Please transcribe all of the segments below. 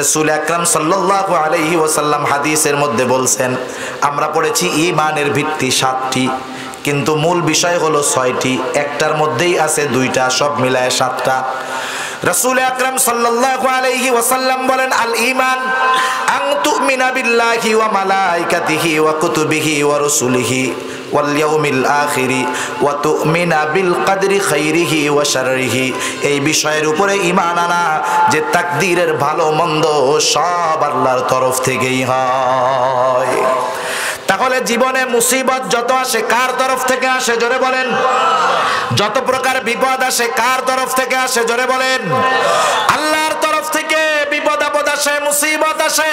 রাসূল আকরাম সাল্লাল্লাহু আলাইহি ওয়াসাল্লাম হাদিসের মধ্যে বলছেন, আমরা পড়েছি ঈমানের ভিত্তি 7টি, কিন্তু মূল বিষয় হলো 6টি, একটার মধ্যেই আছে 2টা, সব মিলায় 7টা। রাসূল আকরাম সাল্লাল্লাহু আলাইহি ওয়াসাল্লাম বলেন, আল ঈমান আন তুমিনা বিল্লাহি ওয়া মালাইকাতিহি ওয়া কুতুবিহি ওয়া রাসূলিহি ওয়াল ইয়াউমিল আখিরি ওয়া তুমিনা বিল কদরি খাইরিহি ওয়া শাররিহি। এই বিষয়ের উপরে ঈমান আনা যে তাকদীরের ভালো মন্দ সব আল্লাহর তরফ থেকেই হয়। তাহলে জীবনে মুসিবত যত আসে কার তরফ থেকে আসে? জোরে বলেন। যত প্রকার বিপদ আসে কার তরফ থেকে আসে? জোরে বলেন। আল্লাহর তরফ থেকে বিপদ আপদ আসে, মুসিবত আসে।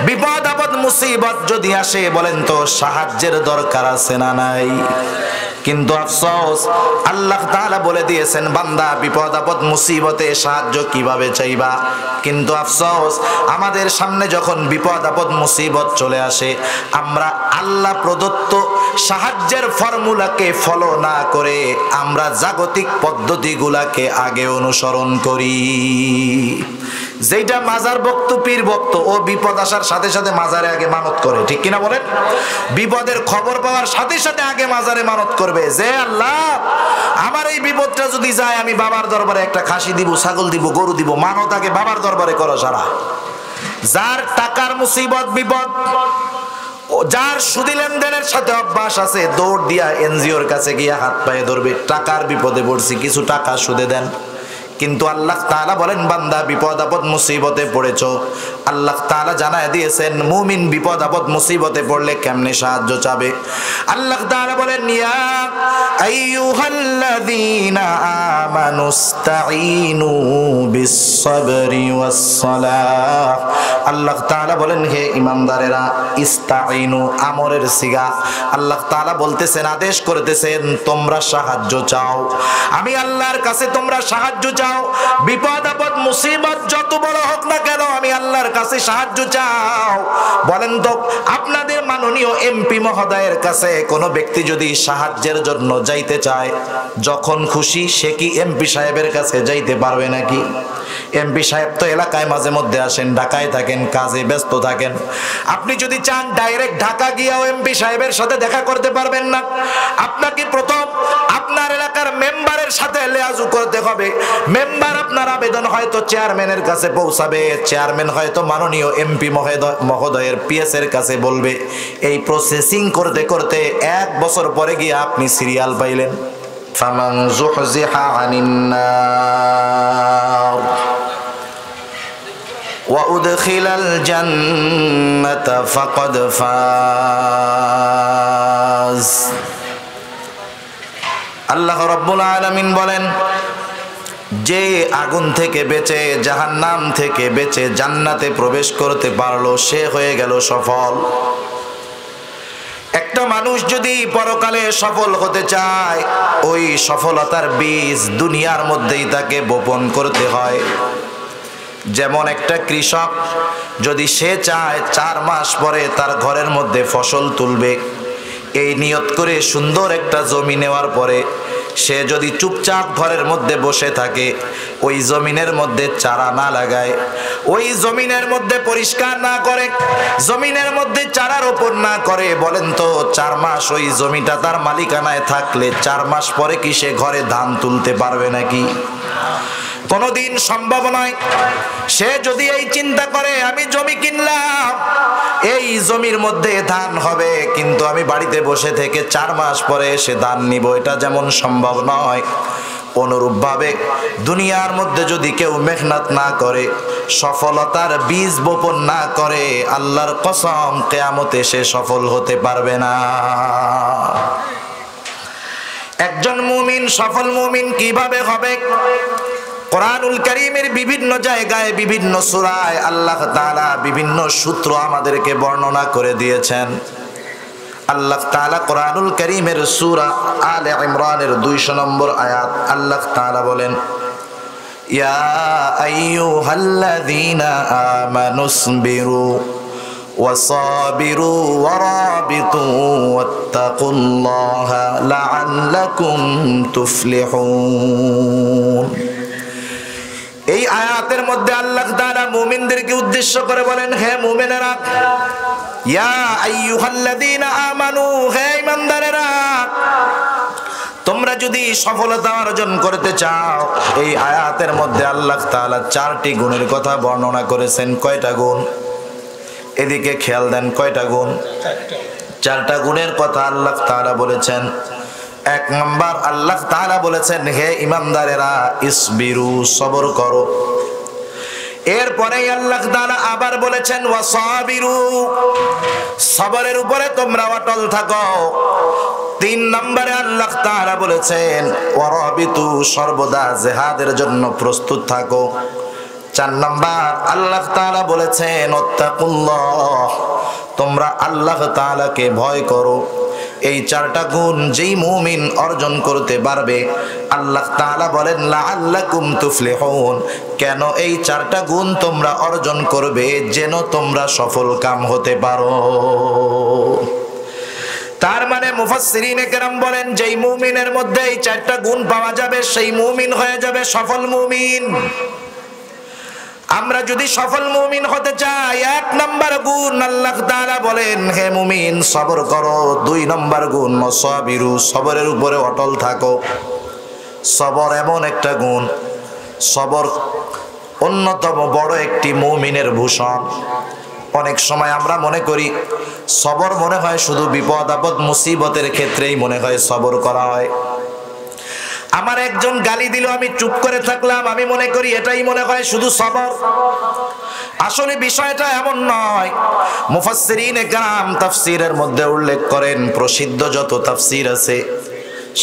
বিপদ আপদ মুসিবত যদি আসে, বলেন তো সাহায্যের দরকার আছে না নাই? কিন্তু আফসোস, আল্লাহ তাআলা বলে দিয়েছেন, বান্দা বিপদ আপদ মুসিবতে সাহায্য কিভাবে চাইবা। কিন্তু আফসোস, আমাদের সামনে যখন বিপদ আপদ মুসিবত চলে আসে, আমরা আল্লাহ প্রদত্ত সাহায্যের ফর্মুলাকে ফলো না করে আমরা জাগতিক পদ্ধতিগুলাকে আগে অনুসরণ করি। যেটা মাজার ভক্ত, পীর ভক্ত, ও বিপদ আসার সাথে সাথে মাজারে আগে মানত করে, ঠিক কিনা বলেন? বিপদের খবর পাওয়ার সাথে সাথে আগে মাজারে মানত করবে যে আল্লাহ আমার এই বিপদটা যদি যায়, আমি বাবার দরবারে একটা খাসি দিব, ছাগল দিব, গরু দিব। মানত আগে বাবার দরবারে করো সারা। যার টাকার মুসিবত বিপদ, যার সুদি লেনদেনের সাথে অভ্যাস আছে, দৌড় দিয়া এনজিওর কাছে গিয়া হাত পায়ে ধরবে, টাকার বিপদে পড়ছি, কিছু টাকা সুদে দেন। কিন্তু আল্লাহ তাআলা বলেন, বান্দা বিপদ আপদ মুসিবতে পড়েছো, আল্লাহ তাআলা জানায় দিয়েছেন মুমিন বিপদ আপদ মুসিবতে পড়লে কেমনে সাহায্য চাবে। আল্লাহ তাআলা বলেন, ইয়া আইয়ুহাল্লাযীনা আমানুস্তাঈনু বিস-সাবরি ওয়াস-সালাহ। আল্লাহ তাআলা বলেন, হে ঈমানদারেরা, ইস্তাঈনু আমরের সিগা। আল্লাহ তাআলা বলতেছেন, আদেশ করতেছেন, তোমরা সাহায্য চাও, আমি আল্লাহর কাছে তোমরা সাহায্য চাও। বিপদ আপদ মুসিবত যত বড় হোক না কেন, আমি আল্লাহর কাছে সাহায্য চাও। বলেন তো, আপনাদের মাননীয় এমপি মহোদয়ের কাছে কোনো ব্যক্তি যদি সাহায্যের জন্য যাইতে চায়, যখন খুশি সে কি এমপি সাহেবের কাছে যাইতে পারবে নাকি? এমপি সাহেব তো এলাকায় মাঝে মধ্যে আসেন, ঢাকায় থাকেন, কাজে ব্যস্ত থাকেন। আপনি যদি চান ডাইরেক্ট ঢাকা গিয়াও এমপি সাহেবের সাথে দেখা করতে পারবেন না। আপনাকে প্রথম আপনার এলাকার মেম্বারের সাথে লেয়াজু করতে হবে। মেম্বার আপনার আবেদন হয়তো চেয়ারম্যানের কাছে পৌঁছাবে, চেয়ারম্যান হয়তো মাননীয় এমপি মহোদয়ের পিএস এর কাছে বলবে। এই প্রসেসিং করতে করতে 1 বছর পরে গিয়ে আপনি সিরিয়াল পাইলেন। ফামান যুহজিহা আনিন নার ওয়া উদখিলাল জান্নাতা ফাকাদ ফাজ। আল্লাহ রাব্বুল আলামিন বলেন, যে আগুন থেকে বেঁচে, জাহান্নাম থেকে বেঁচে জান্নাতে প্রবেশ করতে পারলো, সে হয়ে গেল সফল। একটা মানুষ যদি পরকালে সফল হতে চায়, ওই সফলতার বীজ দুনিয়ার মধ্যেই তাকে বপন করতে হয়। যেমন একটা কৃষক যদি সে চায় 4 মাস পরে তার ঘরের মধ্যে ফসল তুলবে, এই নিয়ত করে সুন্দর একটা জমি নেওয়ার পরে সে যদি চুপচাপ ঘরের মধ্যে বসে থাকে, ওই জমিনের মধ্যে চারা না লাগায়, ওই জমিনের মধ্যে পরিষ্কার না করে, জমিনের মধ্যে চারা রোপণ না করে, বলেন তো 4 মাস ওই জমিটা তার মালিকানায় থাকলে 4 মাস পরে কি সে ঘরে ধান তুলতে পারবে নাকি? কোনোদিন সম্ভব নয়। সে যদি এই চিন্তা করে, আমি জমি কিনলাম, এই জমির মধ্যে ধান হবে, কিন্তু আমি বাড়িতে বসে থেকে 4 মাস পরে এসে ধান নিব, এটা যেমন সম্ভব নয়, অনুরূপভাবে দুনিয়ার মধ্যে যদি কেউ মেহনত না করে, সফলতার বীজ বপন না করে, আল্লাহর কসম কিয়ামতে সে সফল হতে পারবে না। একজন মুমিন সফল মুমিন কিভাবে হবে? কোরআনুল কারীমের বিভিন্ন জায়গায়, বিভিন্ন সূরায় আল্লাহ তাআলা বিভিন্ন সূত্র আমাদেরকে বর্ণনা করে দিয়েছেন। আল্লাহ তাআলা কোরআনুল কারীমের সূরা আলে ইমরানের 200 নম্বর আয়াত, আল্লাহ তাআলা বলেন, ইয়া আইয়ুহাল্লাযীনা আমানুসবিরু ওয়াসাবিরু ওয়ারাবিতু ওয়াত্তাকুল্লাহা লাআল্লাকুম তুফলিহুন। এই আয়াতের মধ্যে আল্লাহ তাআলা মুমিনদেরকে উদ্দেশ্য করে বলেন, হে মুমিনেরা, ইয়া আইয়ুহাল্লাযীনা আমানু, হে ঈমানদারেরা, তোমরা যদি সফলতা অর্জন করতে চাও, এই আয়াতের মধ্যে আল্লাহ তাআলা 4টি গুণের কথা বর্ণনা করেছেন। কয়টা গুণ? এদিকে খেয়াল দেন, কয়টা গুণ? 4টা গুণের কথা আল্লাহ তাআলা বলেছেন। 1 নাম্বার, আল্লাহ তাআলা বলেছেন, হে ঈমানদারেরা, ইসবিরু, সবর করো। এরপরে আল্লাহ তাআলা আবার বলেছেন, ওয়াসাবিরু, সবরের উপরে তোমরা অটল থাকো। 3 নম্বরে আল্লাহ তাআলা বলেছেন, ওয়ারাবিতু, সর্বদা জিহাদের জন্য প্রস্তুত থাকো। 4 নম্বর আল্লাহ তাআলা বলেছেন, ওয়াত্তাকুল্লাহ, তোমরা আল্লাহ তাআলাকে ভয় করো। এই 4টা গুণ যেই মুমিন অর্জন করতে পারবে, আল্লাহ তাআলা বলেন, লাআল্লাকুম তুফলিহুন, কেন এই 4টা গুণ তোমরা অর্জন করবে, যেন তোমরা সফল কাম হতে পারো। তার মানে মুফাসসিরিনে কেরাম বলেন, যেই মুমিনের মধ্যে এই 4টা গুণ পাওয়া যাবে, সেই মুমিন হয়ে যাবে সফল মুমিন। আমরা যদি সফল মুমিন হতে চাই, 1 নম্বর গুণ আল্লাহ তাআলা বলেন, হে মুমিন, সবর করো। 2 নম্বর গুণ, ওয়াসাবিরু, সবরের উপরে অটল থাকো। সবর এমন একটা গুণ, সবর অন্যতম বড় একটি মুমিনের ভূষণ। অনেক সময় আমরা মনে করি সবর মনে হয় শুধু বিপদ আপদ মুসিবতের ক্ষেত্রেই মনে হয় সবর করা হয়। আমার একজন গালি দিল, আমি চুপ করে থাকলাম, আমি মনে করি এটাই মনে হয় শুধু সবর। আসলে বিষয়টা এমন নয়। মুফাসসিরিনে কেরাম তাফসীরের মধ্যে উল্লেখ করেন, প্রসিদ্ধ যত তাফসীর আছে,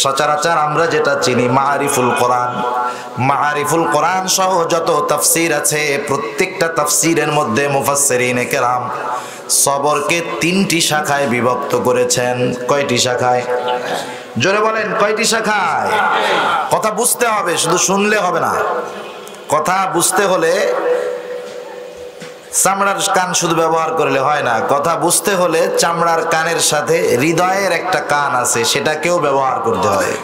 সচরাচর আমরা যেটা চিনি মাআরিফুল কোরআন সহ যত তাফসীর আছে, প্রত্যেকটা তাফসীরের মধ্যে মুফাসসিরিনে কেরাম সবরকে 3টি শাখায় বিভক্ত করেছেন। কয়টি শাখায়? জোরে বলেন, কয়টি শাখায়? কথা বুঝতে হবে, শুধু শুনলে হবে না। কথা বুঝতে হলে চামড়ার কান শুধু ব্যবহার করলে হয় না। কথা বুঝতে হলে চামড়ার কানের সাথে হৃদয়ের একটা কান আছে, সেটাকেও ব্যবহার করতে হয়।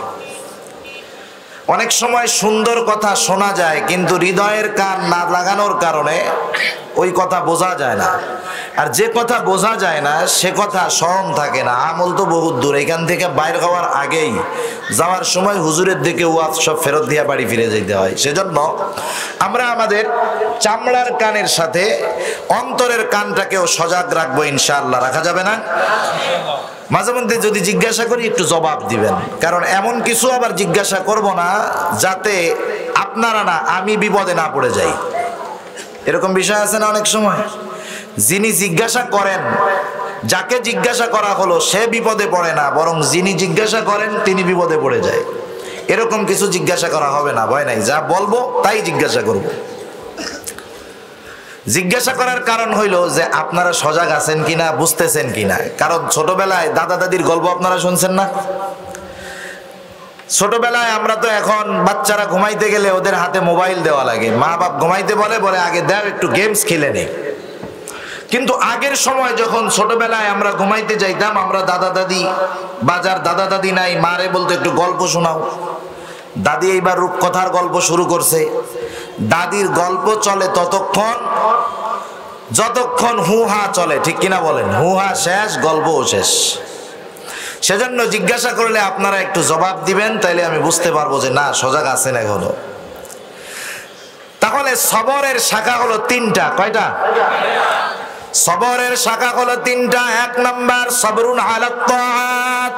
অনেক সময় সুন্দর কথা শোনা যায়, কিন্তু হৃদয়ের কান না লাগানোর কারণে ওই কথা বোঝা যায় না। আর যে কথা বোঝা যায় না, সে কথা স্মরণ থাকে না। আমল তো বহুত দূর, এখান থেকে বাইর হওয়ার আগেই যাওয়ার সময় হুজুরের দিকে ওয়াজ সব ফেরত দিয়ে বাড়ি ফিরে যেতে হয়। সেজন্য আমরা আমাদের চামড়ার কানের সাথে অন্তরের কানটাকেও সজাগ রাখবো, ইনশাআল্লাহ। রাখা যাবে না? মাঝে মধ্যে যদি জিজ্ঞাসা করি, একটু জবাব দিবেন, কারণ এমন কিছু আবার জিজ্ঞাসা করব না যাতে আপনারা না আমি বিপদে না পড়ে যাই। এরকম বিষয় আছে না অনেক সময়? যিনি জিজ্ঞাসা করেন, যাকে জিজ্ঞাসা করা হলো, সে বিপদে পড়ে না, বরং যিনি জিজ্ঞাসা করেন তিনি বিপদে পড়ে যায়। এরকম কিছু জিজ্ঞাসা করা হবে না, ভয় নাই। যা বলবো তাই জিজ্ঞাসা করব। জিজ্ঞাসা করার কারণ হইল যে আপনারা সজাগ আছেন কিনা, বুঝতেছেন কিনা। কারণ ছোটবেলায় দাদা দাদির গল্প আপনারা শুনছেন না? ছোটবেলায় আমরা তো, এখন বাচ্চারা ঘুমাইতে গেলে ওদের হাতে মোবাইল দেওয়া লাগে। মা বাপ ঘুমাইতে বলে আগে দাও একটু গেমস খেলে নেই। কিন্তু আগের সময় যখন ছোটবেলায় আমরা ঘুমাইতে যাইতাম, আমরা দাদা দাদি, বাজার দাদা দাদি নাই, মারে বলতো একটু গল্প শোনাও। দাদি এইবার রূপকথার গল্প শুরু করছে। দাদির গল্প চলে ততক্ষণ যতক্ষণ হুহা চলে, ঠিক কিনা বলেন? হুহা শেষ, গল্পও শেষ। সেজন্য জিজ্ঞাসা করলে আপনারা একটু জবাব দিবেন, তাইলে আমি বুঝতে পারবো যে না, সজাগ আছেন এখনো। তাহলে সবরের শাখা হলো 3টা। কয়টা? সবরের শাখা হলো 3টা। 1 নাম্বার সবরুন আলাত তাআত,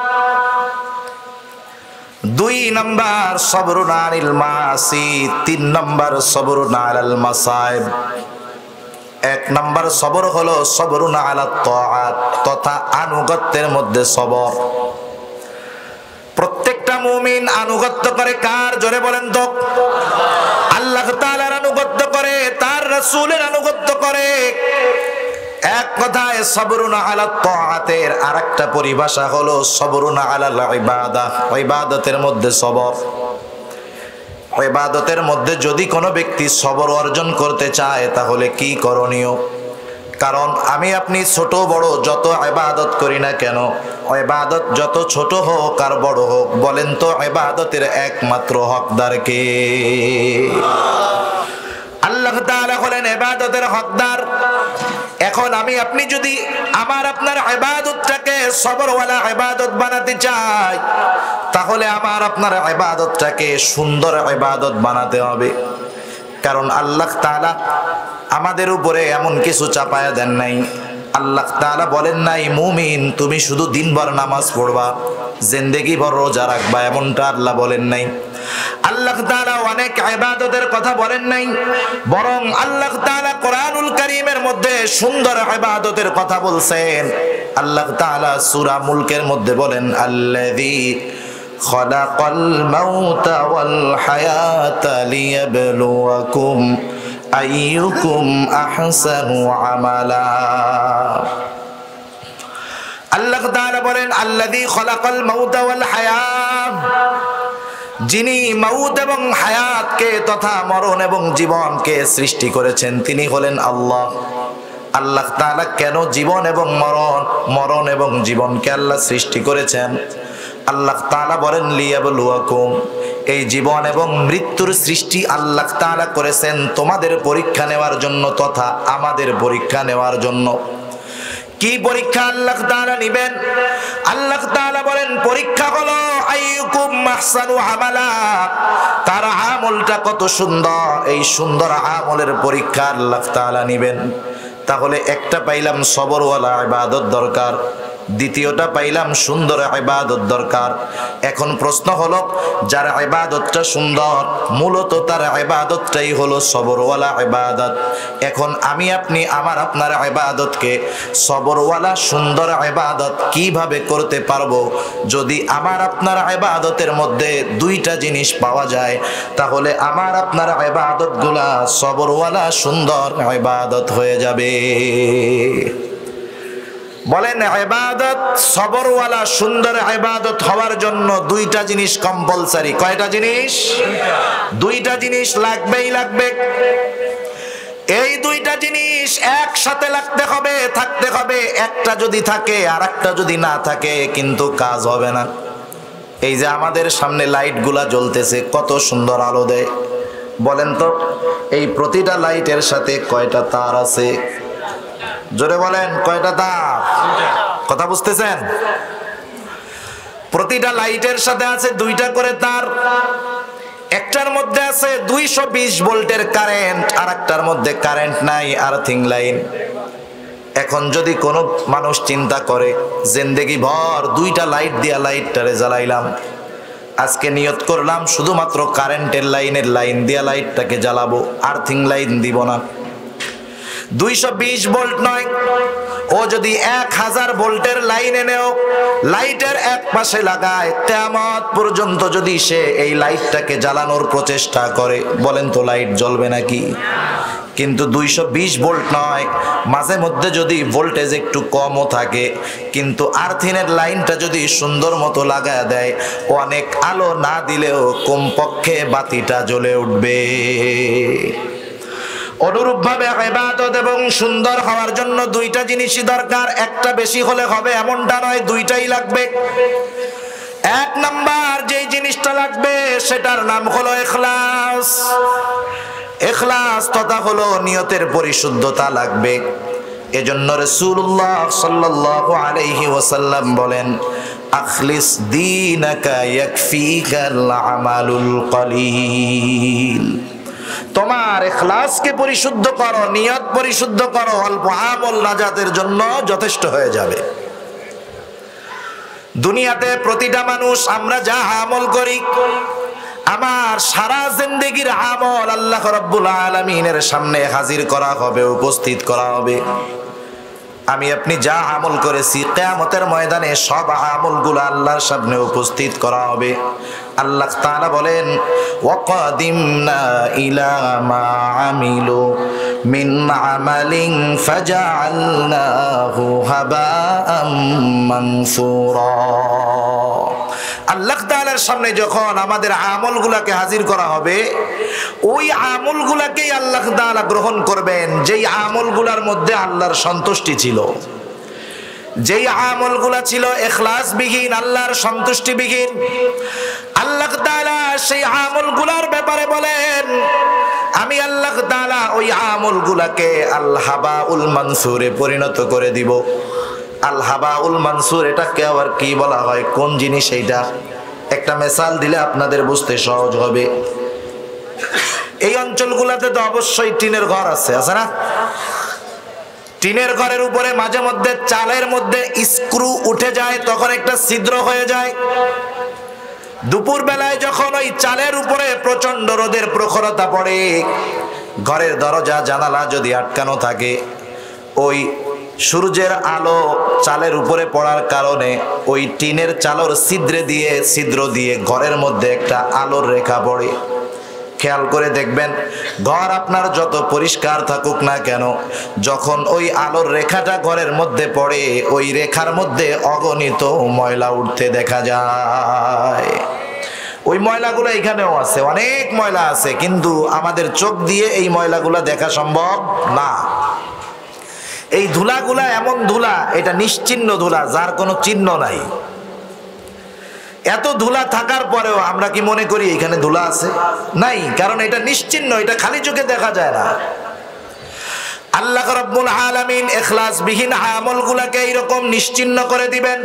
2 নাম্বার সবরুন আনিল মাসি, 3 নাম্বার সবরুন আলাল মাসাইব। 1 নাম্বার সবর হলো সবরুন আলাত তাআত, তথা আনুগত্যের মধ্যে সবর। প্রত্যেকটা মুমিন আনুগত্য করে কার? জোরে বলেন তো। আল্লাহ তাআলার আনুগত্য করে, তার রাসূলের আনুগত্য করে। এক কথায় সবরুন আলাত তাআতের আরেকটা পরিভাষা হলো সবরুন আলাল ইবাদাহ, ইবাদতের মধ্যে সবর। ইবাদতের মধ্যে যদি কোনো ব্যক্তি সবর অর্জন করতে চায়, তাহলে কি করণীয়? কারণ আমি আপনি ছোট বড় যত ইবাদত করি না কেন, ইবাদত যত ছোট হোক আর বড় হোক, বলেন তো ইবাদতের একমাত্র হকদার কে? আল্লাহ তাআলা হলেন ইবাদতের হকদার। এখন আমি আপনি যদি আমার আপনার ইবাদতটাকে সবরওয়ালা ইবাদত বানাতে চাই, তাহলে আমার আপনার ইবাদতটাকে সুন্দর ইবাদত বানাতে হবে। কারণ আল্লাহ তাআলা আমাদের উপরে এমন কিছু চাপায়া দেন নাই। আল্লাহ তাআলা বলেন নাই মুমিন তুমি শুধু দিনভর নামাজ পড়বা, জিন্দেগি ভর রোজা রাখবা, এমনটা আল্লাহ বলেন নাই। আল্লাহ তাআলা অনেক ইবাদতের কথা বলেন নাই, বরং আল্লাহ তাআলা কোরআনুল কারীমের মধ্যে সুন্দর ইবাদতের কথা বলছেন। আল্লাহ তাআলা সূরা মুলকের মধ্যে বলেন আল্লাযী খালাকাল মাউতা ওয়াল হায়াতা লিয়াবলুয়াকুম আইয়ুকুম আহসানু আমালা। আল্লাহ তাআলা বলেন আল্লাযী খালাকাল মাউতা ওয়াল হায়াত, যিনি মাউত এবং হায়াতকে তথা মরণ এবং জীবনকে সৃষ্টি করেছেন তিনি হলেন আল্লাহ। আল্লাহ তাআলা কেন জীবন এবং মরণ এবং জীবনকে আল্লাহ সৃষ্টি করেছেন? আল্লাহ তাআলা বলেন লিয়াবলুয়াকুম, এই জীবন এবং মৃত্যুর সৃষ্টি আল্লাহ তাআলা করেছেন তোমাদের পরীক্ষা নেওয়ার জন্য তথা আমাদের পরীক্ষা নেওয়ার জন্য। কি পরীক্ষা আল্লাহ তাআলা নেবেন? আল্লাহ তাআলা বলেন পরীক্ষা হলো আইয়ুকুম আহসানু আমালা, তার আমলটা কত সুন্দর, এই সুন্দর আমলের পরীক্ষা আল্লাহ তাআলা নেবেন। তাহলে একটা পাইলাম সবরওয়ালা ইবাদত দরকার, দ্বিতীয়টা পাইলাম সুন্দর ইবাদত দরকার। এখন প্রশ্ন হলো যার ইবাদতটা সুন্দর মূলত তার ইবাদতটাই হলো সবরওয়ালা ইবাদত। এখন আমি আপনি আমার আপনার ইবাদতকে সবরওয়ালা সুন্দর ইবাদত কিভাবে করতে পারবো? যদি আমার আপনার ইবাদতের মধ্যে দুইটা জিনিস পাওয়া যায় তাহলে আমার আপনার ইবাদতগুলা সবরওয়ালা সুন্দর ইবাদত হয়ে যাবে। বলেন ইবাদত সবরওয়ালা সুন্দর ইবাদত হওয়ার জন্য দুইটা জিনিস কম্পালসারি। কয়টা জিনিস? দুইটা জিনিস লাগবেই লাগবে। এই দুইটা জিনিস একসাথে লাগতে হবে, থাকতে হবে। একটা যদি থাকে আর একটা যদি না থাকে কিন্তু কাজ হবে না। এই যে আমাদের সামনে লাইটগুলা জ্বলতেছে কত সুন্দর আলো দেয়, বলেন তো এই প্রতিটা লাইটের সাথে কয়টা তার আছে? জোরে বলেন কয়টা তার? কথা বুঝতেছেন? প্রতিটা লাইটের সাথে আছে দুইটা করে তার। একটার মধ্যে আছে 220 ভোল্টের কারেন্ট, আর একটার মধ্যে কারেন্ট নাই, আর্থিং লাইন। এখন যদি কোনো মানুষ চিন্তা করে জিন্দেগি ভর দুইটা লাইট দিয়া লাইটটারে জ্বালাইলাম, আজকে নিয়ত করলাম শুধুমাত্র কারেন্টের লাইন দিয়া লাইটটাকে জ্বালাবো, আর্থিং লাইন দিব না। 220 ভোল্ট নয়, ও যদি 1000 ভোল্টের লাইন এনেও লাইটের এক পাশে লাগায়, কিয়ামত পর্যন্ত যদি সে এই লাইটটাকে জ্বালানোর প্রচেষ্টা করে, বলেন তো লাইট জ্বলবে নাকি? কিন্তু 220 ভোল্ট নয়, মাঝে মধ্যে যদি ভোল্টেজ একটু কমও থাকে কিন্তু আর্থিনের লাইনটা যদি সুন্দর মতো লাগায় দেয়, অনেক আলো না দিলেও কমপক্ষে বাতিটা জ্বলে উঠবে। অনুরূপভাবে ইবাদত এবং সুন্দর হওয়ার জন্য দুইটা জিনিসই দরকার। একটা বেশি হলে হবে এমনটা নয়, দুইটাই লাগবে। এক নাম্বার যেই জিনিসটা লাগবে সেটার নাম হলো ইখলাস। ইখলাস তথা হলো নিয়তের পরিশুদ্ধতা লাগবে। এজন্য রাসূলুল্লাহ সাল্লাল্লাহু আলাইহি ওয়াসাল্লাম বলেন আখলিস দীনাকা ইয়াকফিকাল আমালুল কলিল। তোমার ইখলাসকে পরিশুদ্ধ করো, নিয়ত পরিশুদ্ধ করো, অল্প আমল নাজাতের জন্য যথেষ্ট হয়ে যাবে। দুনিয়াতে প্রতিটা মানুষ আমরা যা আমল করি, আমার সারা জিন্দেগির আমল আল্লাহ রাব্বুল আলামিনের সামনে হাজির করা হবে, উপস্থিত করা হবে। আমি আপনি যা আমল করেছি কিয়ামতের ময়দানে সব আমলগুলো আল্লাহর সামনে উপস্থিত করা হবে। আল্লাহ তাআলা বলেন ওয়াকাদিমনা ইলা মা আমিলু মিন আমালিন ফাজআলনাহু হাবাআম মানসুরা। আল্লাহ তাআলার সামনে যখন আমাদের আমলগুলোকে হাজির করা হবে, ওই আমলগুলোকেই আল্লাহ তাআলা গ্রহণ করবেন যেই আমলগুলোর মধ্যে আল্লাহর সন্তুষ্টি ছিল। যেই আমলগুলা ছিল ইখলাসবিহীন, আল্লাহর সন্তুষ্টিবিহীন, আল্লাহ তাআলা সেই আমলগুলার ব্যাপারে বলেন আমি আল্লাহ তাআলা ওই আমলগুলাকে আল হাবাউল মানসুরে পরিণত করে দিব। আল হাবাউল মানসুর এটাকে আবার কি বলা হয়, কোন জিনিস এইটা? একটা মিসাল দিলে আপনাদের বুঝতে সহজ হবে। এই অঞ্চলগুলোতে তো অবশ্যই টিনের ঘর আছে না? টিনের ঘরের উপরে মাঝে মধ্যে চালের মধ্যে স্ক্রু উঠে যায়, তখন একটা ছিদ্র হয়ে যায়। দুপুর বেলায় যখন ওই চালের উপরে প্রচন্ড রোদের প্রখরতা পড়ে, ঘরের দরজা জানালা যদি আটকানো থাকে, ওই সূর্যের আলো চালের উপরে পড়ার কারণে ওই টিনের চালর ছিদ্র দিয়ে ঘরের মধ্যে একটা আলোর রেখা পড়ে। খেয়াল করে দেখবেন, ঘর আপনার যত পরিষ্কার থাকুক না কেন, যখন ওই আলোর রেখাটা ঘরের মধ্যে পড়ে, ওই রেখার মধ্যে অগণিত ময়লা উঠতে দেখা যায়। ওই ময়লাগুলো এখানেও আছে, অনেক ময়লা আছে, কিন্তু আমাদের চোখ দিয়ে এই ময়লাগুলো দেখা সম্ভব না। এই ধুলাগুলা এমন ধুলা, এটা নিশ্চিহ্ন ধুলা, যার কোনো চিহ্ন নাই। এত ধুলা থাকার পরেও আমরা কি মনে করি এখানে ধুলা আছে? নাই, কারণ এটা নিশ্চিহ্ন, এটা খালি চোখে দেখা যায় না। আল্লাহ রাব্বুল আলামিন ইখলাসবিহীন আমলগুলোকে এইরকম নিশ্চিহ্ন করে দিবেন।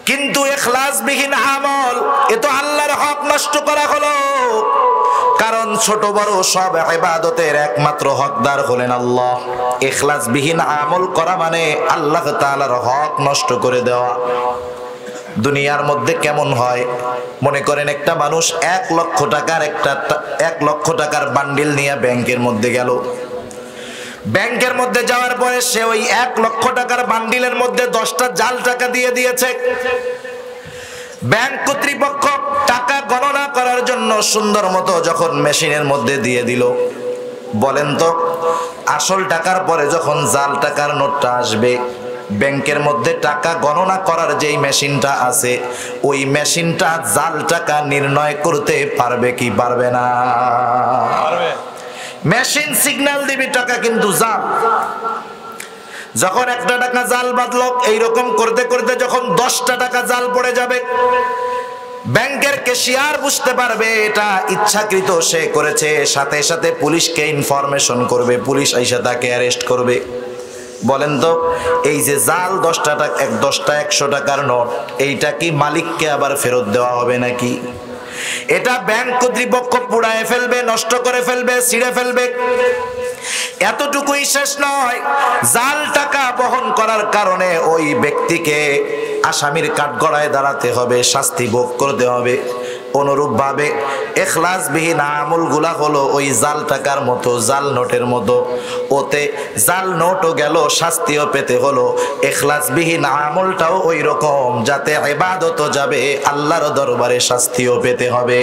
কিন্তু ইখলাসবিহীন আমল, এ তো আল্লাহর হক নষ্ট করা হলো। কারণ ছোট বড় সব ইবাদতের একমাত্র হকদার হলেন আল্লাহ। ইখলাসবিহীন আমল করা মানে আল্লাহ তাআলার হক নষ্ট করে দেওয়া। দুনিয়ার মধ্যে কেমন হয়, মনে করেন একটা মানুষ 1 লক্ষ টাকার বান্ডিল নিয়ে ব্যাংকের মধ্যে গেল। ব্যাংকের মধ্যে যাওয়ার পরে সে ওই 1 লক্ষ টাকার বান্ডিলের মধ্যে 10টা জাল টাকা দিয়ে দিয়েছে। ব্যাংক কর্তৃপক্ষ টাকা গণনা করার জন্য সুন্দর মতো যখন মেশিনের মধ্যে দিয়ে দিল, বলেন তো আসল টাকার পরে যখন জাল টাকার নোটটা আসবে, ব্যাংকের মধ্যে টাকা গণনা করার যেই মেশিনটা আছে, ওই মেশিনটা জাল টাকা নির্ণয় করতে পারবে কি পারবে না? পারবে। মেশিন সিগন্যাল দিবে টাকা কিন্তু জাল। যখন 1টা টাকা জাল বাঁধলো, এইরকম করতে করতে যখন 10টা টাকা জাল পড়ে যাবে, ব্যাংকের ক্যাশিয়ার বুঝতে পারবে এটা ইচ্ছাকৃত সে করেছে, সাথে সাথে পুলিশকে ইনফরমেশন করবে, পুলিশ আইসা তাকে অ্যারেস্ট করবে। বলেন তো এই যে জাল 10টা 100 টাকার নোট, এইটা কি মালিককে আবার ফেরত দেওয়া হবে নাকি? এটা ব্যাংক কর্তৃপক্ষ পুড়ায় ফেলবে, নষ্ট করে ফেলবে, ছিঁড়ে ফেলবে। এতটুকুই শেষ নয়, জাল টাকা বহন করার কারণে ওই ব্যক্তিকে আসামির কাঠগড়ায় দাঁড়াতে হবে, শাস্তি ভোগ করতে হবে। অনুরূপভাবে ইখলাসবিহীন আমলগুলা হলো ওই জাল টাকার মতো, জাল নোটের মতো। ওতে জাল নোটও গেল, শাস্তিও পেতে হলো। ইখলাসবিহীন আমলটাও ওই রকম, যাতে ইবাদতও যাবে, আল্লাহর দরবারে শাস্তিও পেতে হবে।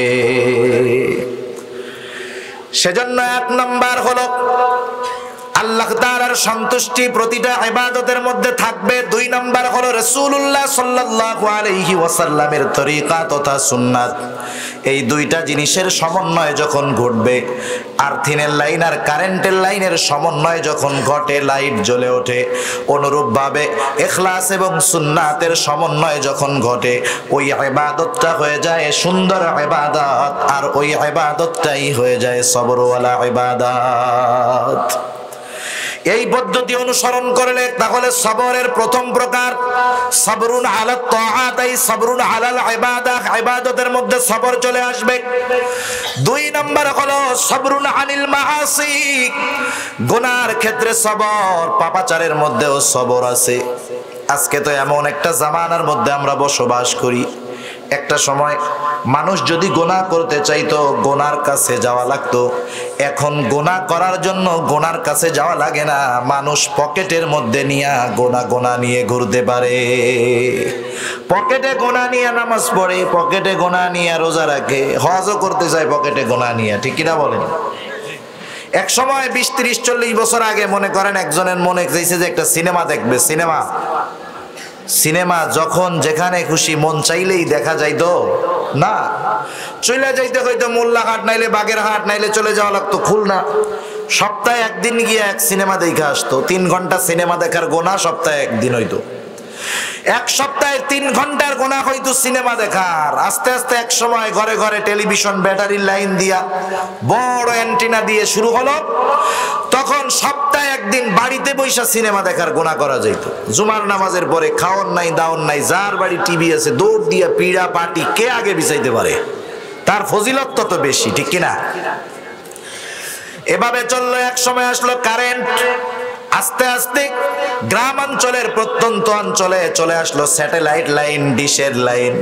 সেজন্য 1 নাম্বার হলো আল্লাহ তাআলার সন্তুষ্টি প্রতিটা ইবাদতের মধ্যে থাকবে। 2 নাম্বার হলো রাসূলুল্লাহ সাল্লাল্লাহু আলাইহি ওয়াসাল্লামের তরিকা তথা সুন্নাত। এই 2টা জিনিসের সমন্বয় যখন ঘটবে, আর্থিনের লাইন আর কারেন্টের লাইনের সমন্বয় যখন ঘটে, লাইট জ্বলে ওঠে, অনুরূপভাবে ইখলাস এবং সুন্নাতের সমন্বয় যখন ঘটে, ওই ইবাদতটা হয়ে যায় সুন্দর ইবাদত, আর ওই ইবাদতটাই হয়ে যায় সবরওয়ালা ইবাদত। এই পদ্ধতি অনুসরণ করলে তাহলে সবরের প্রথম প্রকার সবরুন আলাত তাআত, এই সবরুন আলাল ইবাদাহ, ইবাদতের মধ্যে সবর চলে আসবে। 2 নাম্বার হলো সবরুন আনিল মাআসি, গুনার ক্ষেত্রে সবর, পাপাচারের মধ্যেও সবর আছে। আজকে তো এমন একটা জামানার মধ্যে আমরা বসবাস করি, একটা সময় মানুষ যদি গুনাহ করতে চাইতো গুনার কাছে যাওয়া লাগতো। এখন গুনাহ করার জন্য গুনার কাছে যাওয়া লাগে না, মানুষ পকেটের মধ্যে নিয়ে গুনাহ নিয়ে ঘুরতে পারে। পকেটে গুনাহ নিয়ে নামাজ পড়ে, পকেটে গুনাহ নিয়ে রোজা রাখে, হজও করতে যায় পকেটে গুনাহ নিয়ে, ঠিক কিনা বলেন? এক সময় 20, 30, 40 বছর আগে মনে করেন একজনের মনে চাইছে যে একটা সিনেমা দেখবে। সিনেমা যখন যেখানে খুশি মন চাইলেই দেখা যাইতো না, চলে যাইতে হইতো মোল্লাহাট, নাইলে বাগেরহাট, নাইলে চলে যাওয়া লাগতো খুলনা। সপ্তাহে একদিন গিয়ে এক সিনেমা দেখে আসতো। 3 ঘন্টা সিনেমা দেখার গোনা সপ্তাহে একদিন হইতো। এক সপ্তাহে 3 ঘন্টার গোনা হইতো সিনেমা দেখার। আস্তে আস্তে এক সময় ঘরে ঘরে টেলিভিশন ব্যাটারির লাইন দিয়া বড় অ্যান্টেনা দিয়ে শুরু হলো। তখন সপ্তাহে একদিন বাড়িতে বৈশা সিনেমা দেখার গোনা করা যেত। জুমার নামাজের পরে খাওয়ার নাই দাওয়ার নাই, যার বাড়ি টিভি আছে দৌড় দিয়া পিড়া পাটি কে আগে বিছাইতে পারে, তার ফজিলত তত বেশি, ঠিক কিনা? এভাবে চললো। এক সময় আসলো কারেন্ট। আস্তে আস্তে গ্রামাঞ্চলের প্রত্যন্ত অঞ্চলে চলে আসলো স্যাটেলাইট লাইন, ডিশের লাইন।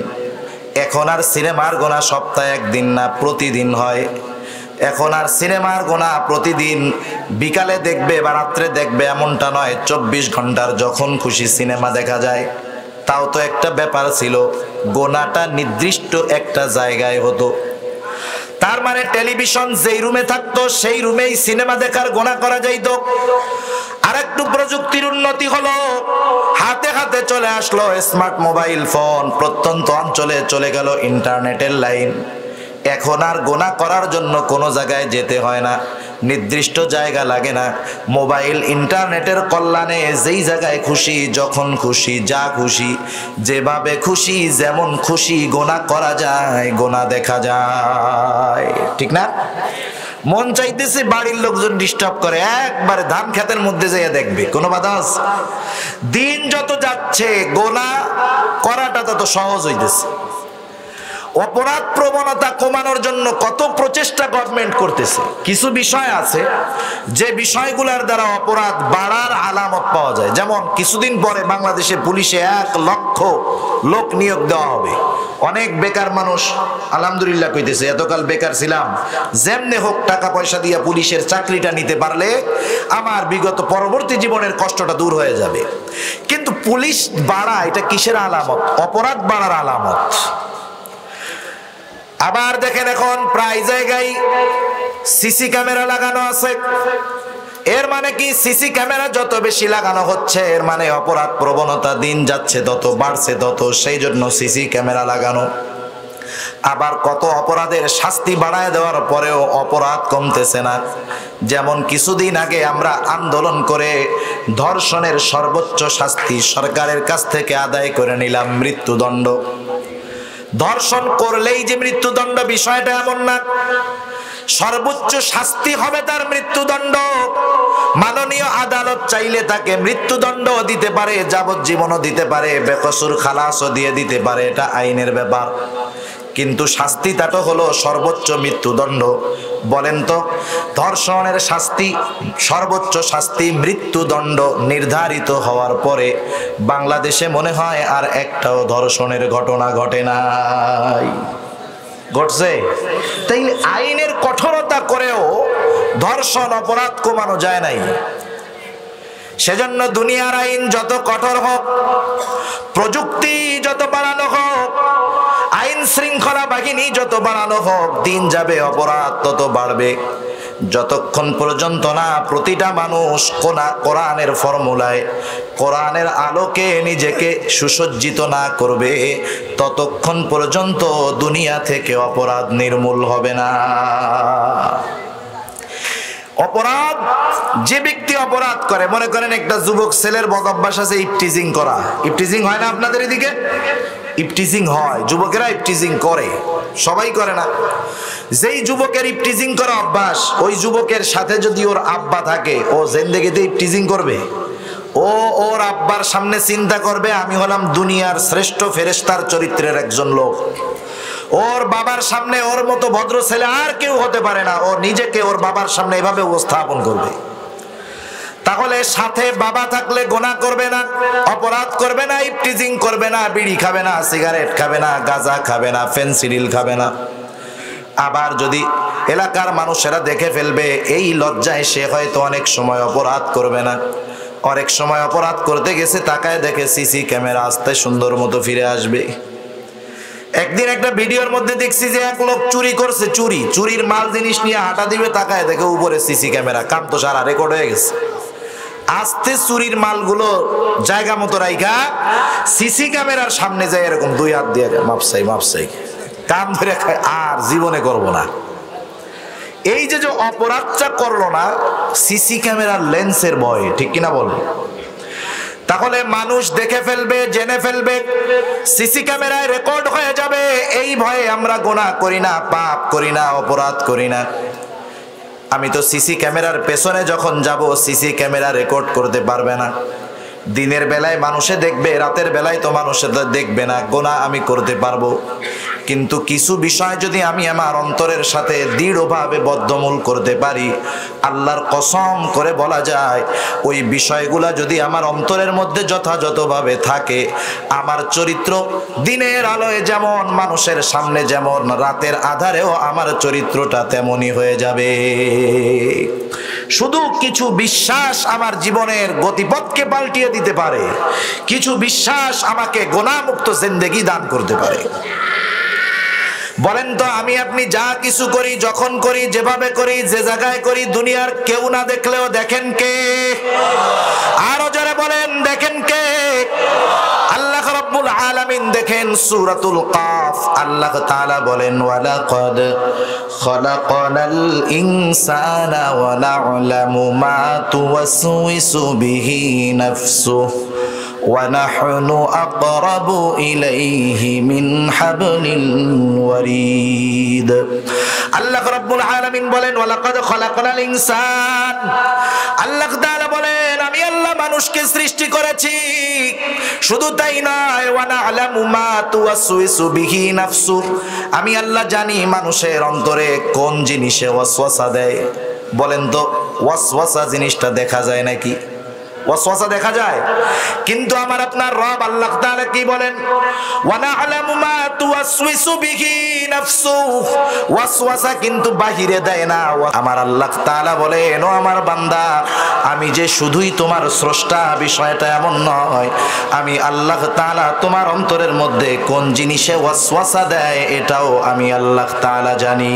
এখন আর সিনেমার গোনা সপ্তাহে একদিন না, প্রতিদিন হয়। এখন আর সিনেমার গোনা প্রতিদিন বিকালে দেখবে বা রাত্রে দেখবে এমনটা নয়, 24 ঘন্টার যখন খুশি সিনেমা দেখা যায়। তাও তো একটা ব্যাপার ছিল, গোনাটা নির্দিষ্ট একটা জায়গায় হতো। তার মানে টেলিভিশন যেই রুমে থাকতো সেই রুমেই সিনেমা দেখার গোনা করা যাইত। আর একটু প্রযুক্তির উন্নতি হলো, হাতে হাতে চলে আসলো স্মার্ট মোবাইল ফোন, প্রত্যন্ত অঞ্চলে চলে গেল ইন্টারনেটের লাইন। এখন আর গোনা করার জন্য কোনো জায়গায় যেতে হয় না, নির্দিষ্ট জায়গা লাগে না। মোবাইল ইন্টারনেটের কল্যাণে যেই জায়গায় খুশি, যখন খুশি, যা খুশি, যেভাবে খুশি, যেমন খুশি গোনা করা যায়, গোনা দেখা যায়, ঠিক না? মন চাইতেছে বাড়ির লোকজন ডিস্টার্ব করে, একবারে ধান ক্ষেতের মধ্যে যাইয়া দেখবে, কোনো বাধা আছে? দিন যত যাচ্ছে গোনা করাটা তত সহজ হইতেছে। অপরাধ প্রবণতা কমানোর জন্য কত প্রচেষ্টা গভর্নমেন্ট করতেছে। কিছু বিষয় আছে যে বিষয়গুলোর দ্বারা অপরাধ বাড়ার আলামত পাওয়া যায়। যেমন কিছুদিন পরে বাংলাদেশে পুলিশে 1 লক্ষ লোক নিয়োগ দেওয়া হবে। অনেক বেকার মানুষ আলহামদুলিল্লাহ কইতেছে, এতকাল বেকার ছিলাম, যেমনে হোক টাকা পয়সা দিয়ে পুলিশের চাকরিটা নিতে পারলে আমার বিগত পরবর্তী জীবনের কষ্টটা দূর হয়ে যাবে। কিন্তু পুলিশ বাড়া এটা কিসের আলামত? অপরাধ বাড়ার আলামত। আবার দেখেন এখন প্রায় জায়গায় সিসি ক্যামেরা লাগানো আছে। এর মানে কি, সিসি ক্যামেরা যত বেশি লাগানো হচ্ছে এর মানে অপরাধ প্রবণতা দিন যাচ্ছে তত বাড়ছে তত, সেই জন্য সিসি ক্যামেরা লাগানো। আবার কত অপরাধের শাস্তি বাড়ায় দেওয়ার পরেও অপরাধ কমতেছে না। যেমন কিছুদিন আগে আমরা আন্দোলন করে ধর্ষণের সর্বোচ্চ শাস্তি সরকারের কাছ থেকে আদায় করে নিলাম, মৃত্যুদণ্ড। ধর্ষণ করলেই যে মৃত্যুদণ্ড বিষয়টা এমন না, সর্বোচ্চ শাস্তি হবে তার মৃত্যুদণ্ড। মাননীয় আদালত চাইলে তাকে মৃত্যুদণ্ড দিতে পারে, যাবজ্জীবনও দিতে পারে, বেকসুর খালাসও দিয়ে দিতে পারে, এটা আইনের ব্যাপার। কিন্তু শাস্তিটা তো হলো সর্বোচ্চ মৃত্যুদণ্ড। বলেন তো, ধর্ষণের শাস্তি, সর্বোচ্চ শাস্তি মৃত্যুদণ্ড নির্ধারিত হওয়ার পরে বাংলাদেশে মনে হয় আর একটাও ধর্ষণের ঘটনা ঘটে নাই। ঘটছে? তাই আইনের কঠোরতা করেও ধর্ষণ অপরাধ কমানো যায় নাই। সেজন্য দুনিয়ার আইন যত কঠোর হোক, প্রযুক্তি যত বাড়ানো হোক, আইন শৃঙ্খলা বাহিনী যত বাড়ানো হোক, দিন যাবে অপরাধ তত বাড়বে। যতক্ষণ পর্যন্ত না প্রতিটা মানুষ কোরআনের ফর্মুলায়, কোরআনের আলোকে নিজেকে সুসজ্জিত না করবে, ততক্ষণ পর্যন্ত দুনিয়া থেকে অপরাধ নির্মূল হবে না। অপরাধ, যে ব্যক্তি অপরাধ করে, মনে করেন একটা যুবক ছেলের বদ অভ্যাস আছে ইপটিজিং করা। ইপটিজিং হয় না আপনাদের এদিকে? ইপটিজিং হয়, যুবকেরা ইপটিজিং করে, সবাই করে না। যেই যুবকের ইপটিজিং করা অভ্যাস, ওই যুবকের সাথে যদি ওর আব্বা থাকে, ও জিন্দেগিতে ইপটিজিং করবে? ও ওর আব্বার সামনে চিন্তা করবে আমি হলাম দুনিয়ার শ্রেষ্ঠ ফেরেশতার চরিত্রের একজন লোক। ওর বাবার সামনে ওর মতো ভদ্র ছেলে আর কেউ হতে পারে না, ও নিজেকে ওর বাবার সামনে এভাবে উপস্থাপন করবে। তাহলে সাথে বাবা থাকলে গুনাহ করবে না, অপরাধ করবে না, ইপটিজিং করবে না, বিড়ি খাবে না, সিগারেট খাবে না, গাঁজা খাবে না, ফেনসিডিল খাবে না। আবার যদি এলাকার মানুষেরা দেখে ফেলবে, এই লজ্জায় সে হয়তো অনেক সময় অপরাধ করবে না। অনেক সময় অপরাধ করতে গেছে, তাকায় দেখে সিসি ক্যামেরা, আসতে সুন্দর মতো ফিরে আসবে। একদিন একটা ভিডিওর মধ্যে দেখছি যে এক লোক চুরি করছে, চুরির মাল জিনিস নিয়ে হাঁটা দিবে, তাকায় দেখে উপরে সিসি ক্যামেরা, কাম তো সারা রেকর্ড হয়ে গেছে। আস্তে চুরির মালগুলো জায়গা মতো রাইখা সিসি ক্যামেরার সামনে যায় এরকম 2 হাত দিয়ে মাপসাই কাম ধরে খায়, আর জীবনে করব না। এই যে যে অপরাধটা করলো না সিসি ক্যামেরার লেন্সের ভয়ে, ঠিক কিনা বলবো? তাহলে মানুষ দেখে ফেলবে, জেনে ফেলবে, সিসি ক্যামেরায় রেকর্ড হয়ে যাবে, এই ভয়ে আমরা গুনাহ করি না, পাপ করি না, অপরাধ করি না। আমি তো সিসি ক্যামেরার পেছনে যখন যাব সিসি ক্যামেরা রেকর্ড করতে পারবে না। দিনের বেলায় মানুষে দেখবে, রাতের বেলায় তো মানুষে দেখবে না, গুনাহ আমি করতে পারবো। কিন্তু কিছু বিষয় যদি আমি আমার অন্তরের সাথে দৃঢ়ভাবে বদ্ধমূল করতে পারি, আল্লাহর কসম করে বলা যায় ওই বিষয়গুলা যদি আমার অন্তরের মধ্যে যথাযথভাবে থাকে, আমার চরিত্র দিনের আলোয় যেমন, মানুষের সামনে যেমন, রাতের আধারেও আমার চরিত্রটা তেমনই হয়ে যাবে। শুধু কিছু বিশ্বাস আমার জীবনের গতিপথকে পাল্টিয়ে দিতে পারে, কিছু বিশ্বাস আমাকে গুনাহমুক্ত জিন্দেগি দান করতে পারে। বলেন তো, আমি আপনি যা কিছু করি, যখন করি, যেভাবে করি, যে জায়গায় করি, দুনিয়ার কেউ না দেখলেও দেখেন কে? আরো যারা বলেন দেখেন কে? আল্লাহ রাব্বুল আলামিন দেখেন। সূরাতুল কাফ আল্লাহ তাআলা বলেন, ওয়ালাকাদ খলাকনাল ইনসানা ওয়া না'লামু মা তুওয়াসওয়িসু বিহি নাফসুহু ওয়া নাহনু আকরাবু ইলাইহি মিন হাবলিল ওয়ারিদ। আল্লাহ রাব্বুল আলামিন বলেন, ওয়ালাকাদ খলাকনাল ইনসান। আল্লাহ তাআলা বলেন, আমি আল্লাহ মানুষকে সৃষ্টি করেছি। শুধু তাই নয়, ওয়া না'লামু মা তুওয়াসওয়িসু বিহি নাফসুহু, আমি আল্লাহ জানি মানুষের অন্তরে কোন জিনিসে ওয়াসওয়াসা দেয়। বলেন তো, ওয়াসওয়াসা জিনিসটা দেখা যায় নাকি? ওয়াসওয়াসা দেখা যায়, কিন্তু আমার আপনার রব আল্লাহ তাআলা কি বলেন? ওয়া না'লামু মা তুওয়াসওয়িসু বিহি নাফসুহু, ওয়াসওয়াসা কিন্তু বাহিরে দেয় না। আমার আল্লাহ তাআলা বলেন, ও আমার বান্দা, আমি যে শুধুই তোমার স্রষ্টা বিষয়টা এমন নয়, আমি আল্লাহ তাআলা তোমার অন্তরের মধ্যে কোন জিনিসে ওয়াসওয়াসা দেয় এটাও আমি আল্লাহ তাআলা জানি।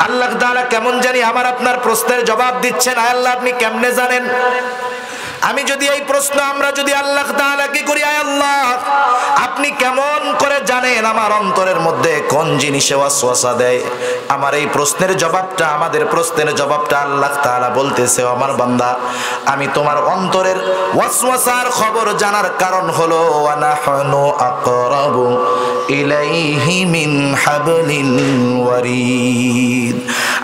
আল্লাহ তাআলা কেমন জানি আমার আপনার প্রশ্নের জবাব দিচ্ছেন। আয় আল্লাহ, আপনি কেমনে জানেন? আমি যদি এই প্রশ্ন আমরা যদি আল্লাহ তাআলাকে করি, আয় আল্লাহ আপনি কেমন করে জানেন আমার অন্তরের মধ্যে কোন জিনিসে ওয়াসওয়াসা দেয়? আমার এই প্রশ্নের জবাবটা, আমাদের প্রশ্নের জবাবটা আল্লাহ তাআলা বলতেছে, আমার বান্দা, আমি তোমার অন্তরের ওয়াসওয়াসার খবর জানার কারণ হলো ওয়া নাহনু আকরাবু ইলাইহি মিন হাবলিল ওয়ারিদ।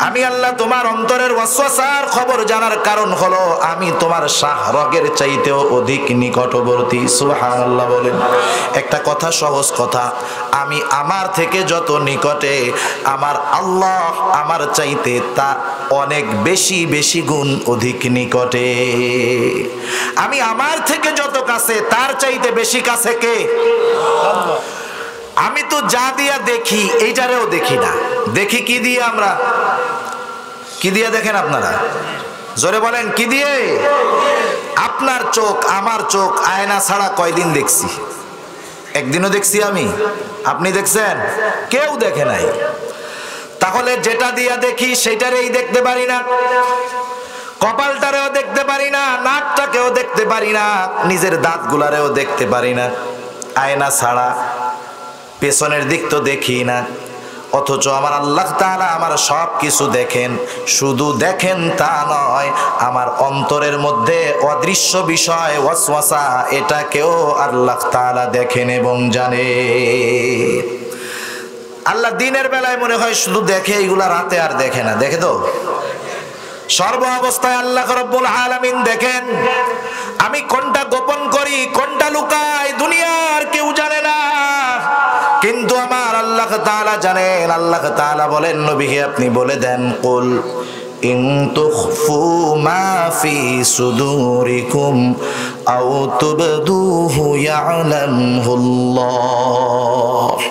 আমি আল্লাহ তোমার অন্তরের ওয়াসওয়াসার খবর জানার কারণ হলো আমি তোমার শাহরগের চাইতেও অধিক নিকটবর্তী। সুবহানাল্লাহ বলেন। একটা কথা, সহজ কথা, আমি আমার থেকে যত নিকটে, আমার আল্লাহ আমার চাইতে তা অনেক বেশি বেশি গুণ অধিক নিকটে। আমি আমার থেকে যত কাছে, তার চাইতে বেশি কাছে কে? আল্লাহ। আমি তো যা দিয়া দেখি এইটারেও দেখি না, দেখি কি দিয়ে? আমরা কি দিয়ে দেখেন আপনারা? জোরে বলেন, কি দিয়ে? আপনার চোখ, আমার চোখ আয়না ছাড়া কয়দিন দেখছি? একদিনও দেখছি আমি? আপনি দেখছেন? কেউ দেখে নাই। তাহলে যেটা দিয়া দেখি সেটারেই দেখতে পারি না, কপালটারেও দেখতে পারি না, নাকটাকেও দেখতে পারি না, নিজের দাঁতগুলারেও দেখতে পারি না। আয়না ছাড়া পেছনের দিক তো দেখি না। অথচ আমার আল্লাহ তাআলা আমার সব কিছু দেখেন। শুধু দেখেন তা নয়, আমার অন্তরের মধ্যে অদৃশ্য বিষয় ওয়াসওয়াসা, এটাকেও আল্লাহ তাআলা দেখেন এবং জানে। আল্লাহ দিনের বেলায় মনে হয় শুধু দেখে, এইগুলা রাতে আর দেখে না। দেখে তো? সর্ব অবস্থায় আল্লাহ রাব্বুল আলামিন দেখেন। আমি কোনটা গোপন করি, কোনটা লুকাই, দুনিয়ার কেউ জানে না, কিন্তু আমার আল্লাহ তাআলা জানেন। আল্লাহ তাআলা বলেন, নবীকে আপনি বলে দেন, কুল ইন তুখফু মা ফি সুদুরিকুম আও তুবদুহু ইয়ালামহুল্লাহ।